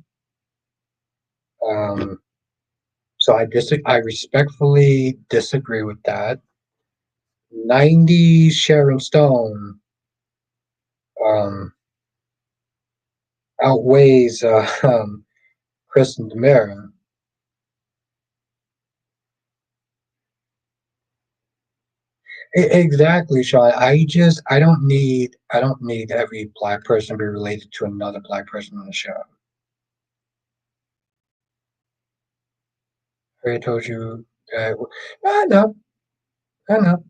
Um, so I respectfully disagree with that. 90s Sharon Stone um, outweighs Kristen Demira. Exactly, Sean. I don't need every black person to be related to another black person on the show. I already told you that. I know, I know.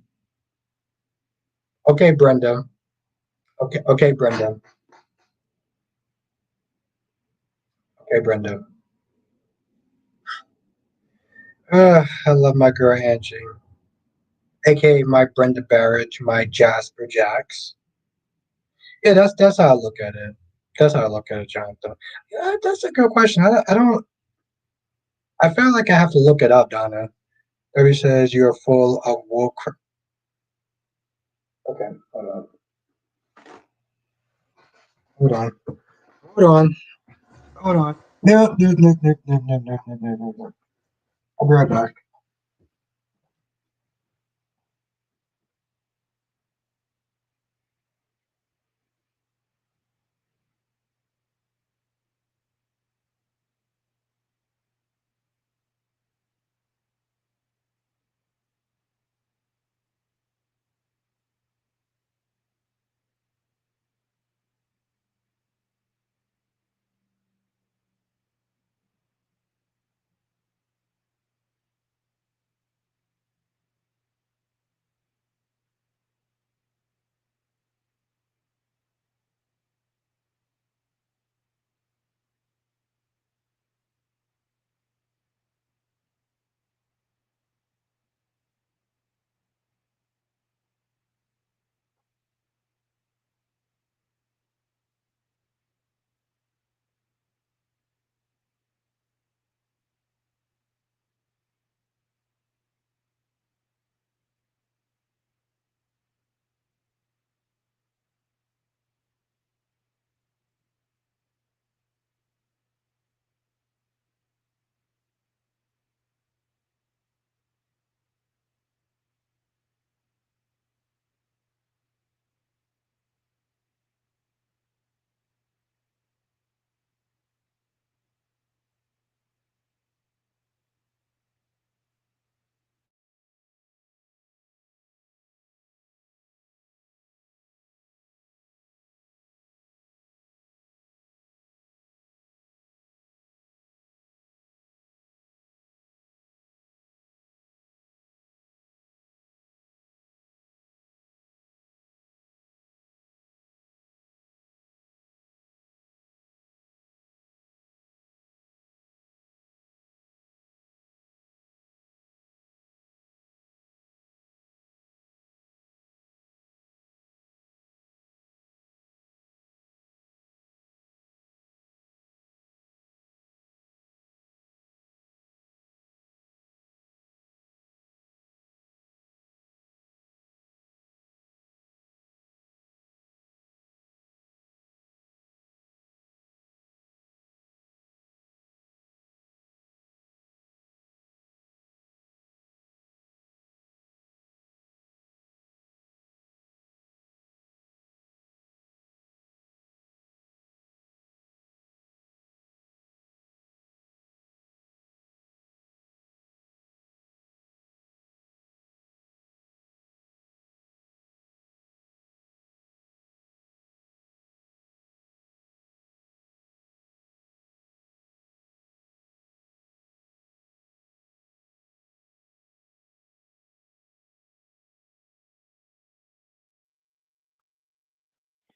Okay, Brenda. Okay, okay, Brenda. Okay, Brenda. I love my girl Angie, aka my Brenda Barrett, my Jasper Jacks. Yeah, that's how I look at it. That's how I look at it, Jonathan. Yeah, that's a good question. I don't. I feel like I have to look it up, Donna. Every says you're full of woke. Okay, hold on, hold on, hold on, hold on. No, no, no, no, no, no, no, no, no, no, no. I'll be right back.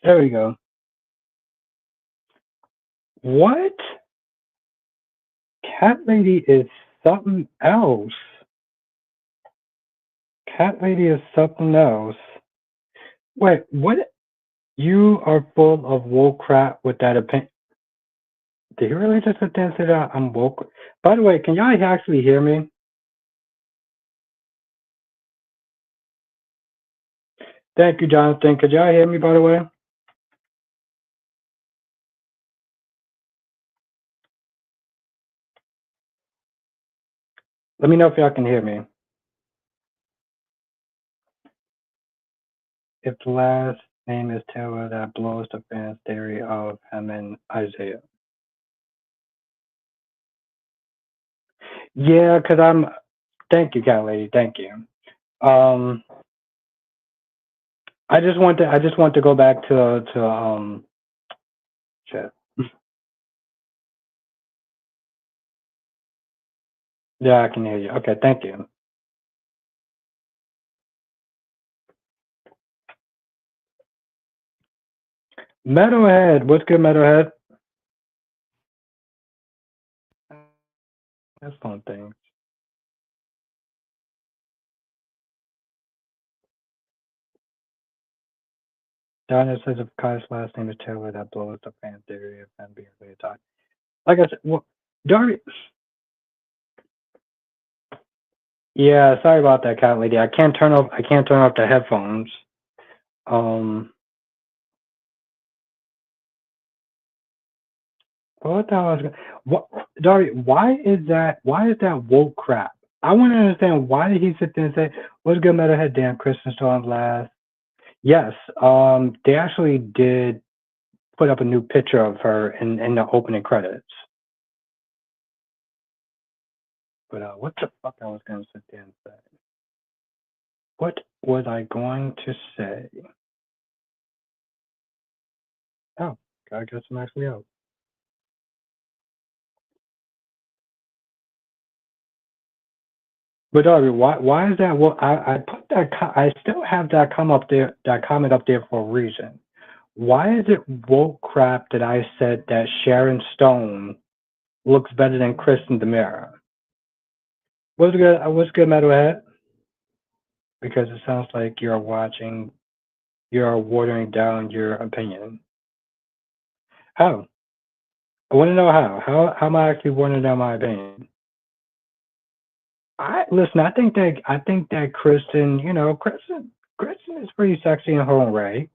There we go. What? Cat Lady is something else. Cat Lady is something else. Wait, what? You are full of woke crap with that opinion. Did you really just attend to that? I'm woke. By the way, can y'all actually hear me? Thank you, Jonathan. Could y'all hear me, by the way? Let me know if y'all can hear me. If the last name is Taylor, that blows the fans' theory of him and Isaiah. Yeah, because I'm. Thank you, cat lady. Thank you. Um, I just want to go back to shit. Yeah, I can hear you. Okay, thank you. Metalhead, what's good, Metalhead? That's fun thing. Donna says if Kai's last name is Taylor, that blows the fan theory of him being really tight. Like I said, well, Darby. Yeah, sorry about that, cat lady. I can't turn off the headphones. Um, what the hell is what, Darby? Why is that woke crap? I want to understand why did he sit there and say, "What's good, Metalhead?" Dan Christian still on last. Yes, they actually did put up a new picture of her in the opening credits. But what the fuck I was gonna sit there and say? What was I going to say? Oh, I guess I'm actually out. But Darby, why is that? Well, I put that I still have that comment up there for a reason. Why is it woke crap that I said that Sharon Stone looks better than Kristen Demira? What's good? What's good, Metalhead? Because it sounds like you're watering down your opinion. How? I want to know how. How am I actually watering down my opinion? I listen. I think that Kristen, Kristen is pretty sexy in her own way.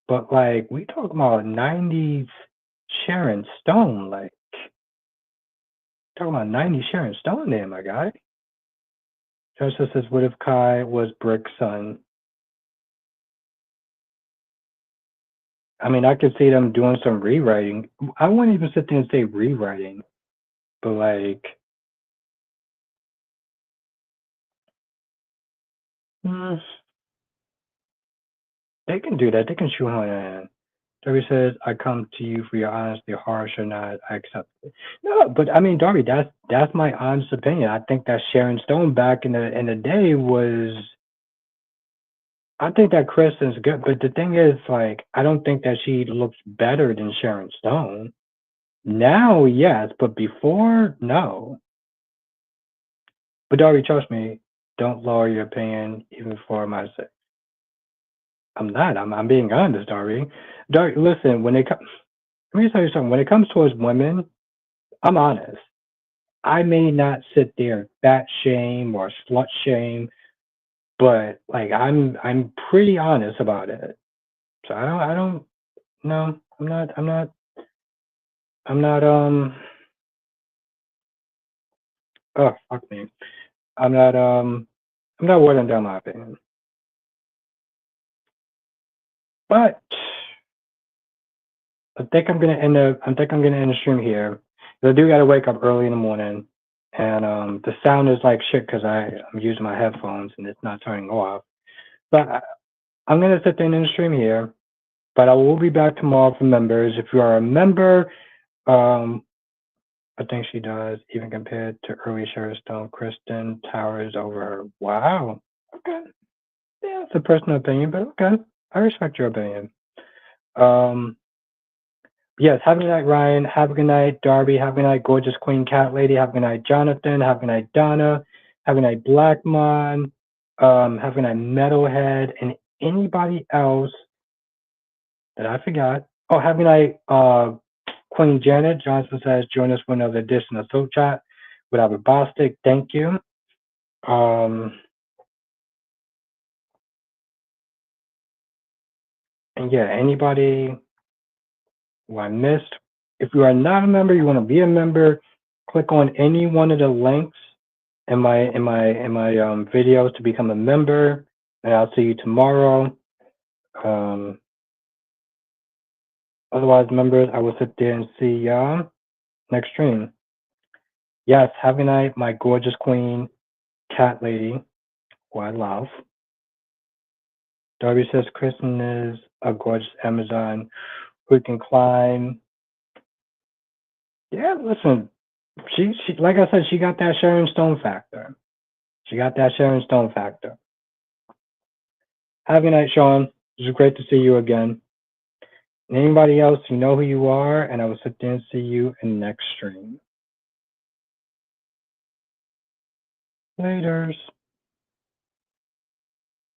But like we talking about '90s Sharon Stone, like talking about '90s Sharon Stone there, my guy. Joseph says, "What if Kai was Brick's son?" I mean, I could see them doing some rewriting. I wouldn't even sit there and say rewriting, but like, mm, they can do that. They can shoot her in. Darby says, "I come to you for your honesty, harsh or not, I accept it." No, but I mean, Darby, that's my honest opinion. I think that Sharon Stone back in the day was. I think that Kristen's good, but the thing is, like, I don't think that she looks better than Sharon Stone. Now, yes, but before, no. But Darby, trust me, don't lower your opinion even for my sake. I'm not. I'm being honest, Darby. Darby, listen. Let me tell you something. When it comes towards women, I'm honest. I may not sit there fat shame or slut shame, but like I'm pretty honest about it. So I don't no, I'm not oh fuck me. I'm not I'm not watering down my opinion. But I think I'm gonna end the stream here. 'Cause I do gotta wake up early in the morning. And the sound is like shit because I'm using my headphones and it's not turning off. But I'm gonna sit there and end the stream here. But I will be back tomorrow for members. If you are a member, um, I think she does, even compared to early Sharon Stone, Kristen towers over her. Wow. Okay. Yeah, it's a personal opinion, but okay. I respect your opinion. Um, yes, have a good night, Ryan. Have a good night, Darby. Have a good night, gorgeous Queen Cat Lady. Have a good night, Jonathan. Have a good night, Donna. Have a good night, Blackmon. Have a good night, Metalhead, and anybody else that I forgot. Oh, have a good night, Queen Janet. Johnson says, join us for another edition of Soul Chat with our Bostic. Thank you. Um, And yeah, anybody who I missed, if you are not a member, you want to be a member, click on any one of the links in my videos to become a member, and I'll see you tomorrow. Otherwise, members, I will sit there and see y'all next stream. Yes, have a night, my gorgeous queen, cat lady, who I love. Darby says Kristen is a gorgeous Amazon who can climb. Yeah, listen, she like I said, she got that Sharon Stone factor. She got that Sharon Stone factor. Have a night, Sean. It was great to see you again. And anybody else, you know who you are, and I will sit there and see you in the next stream. Laters.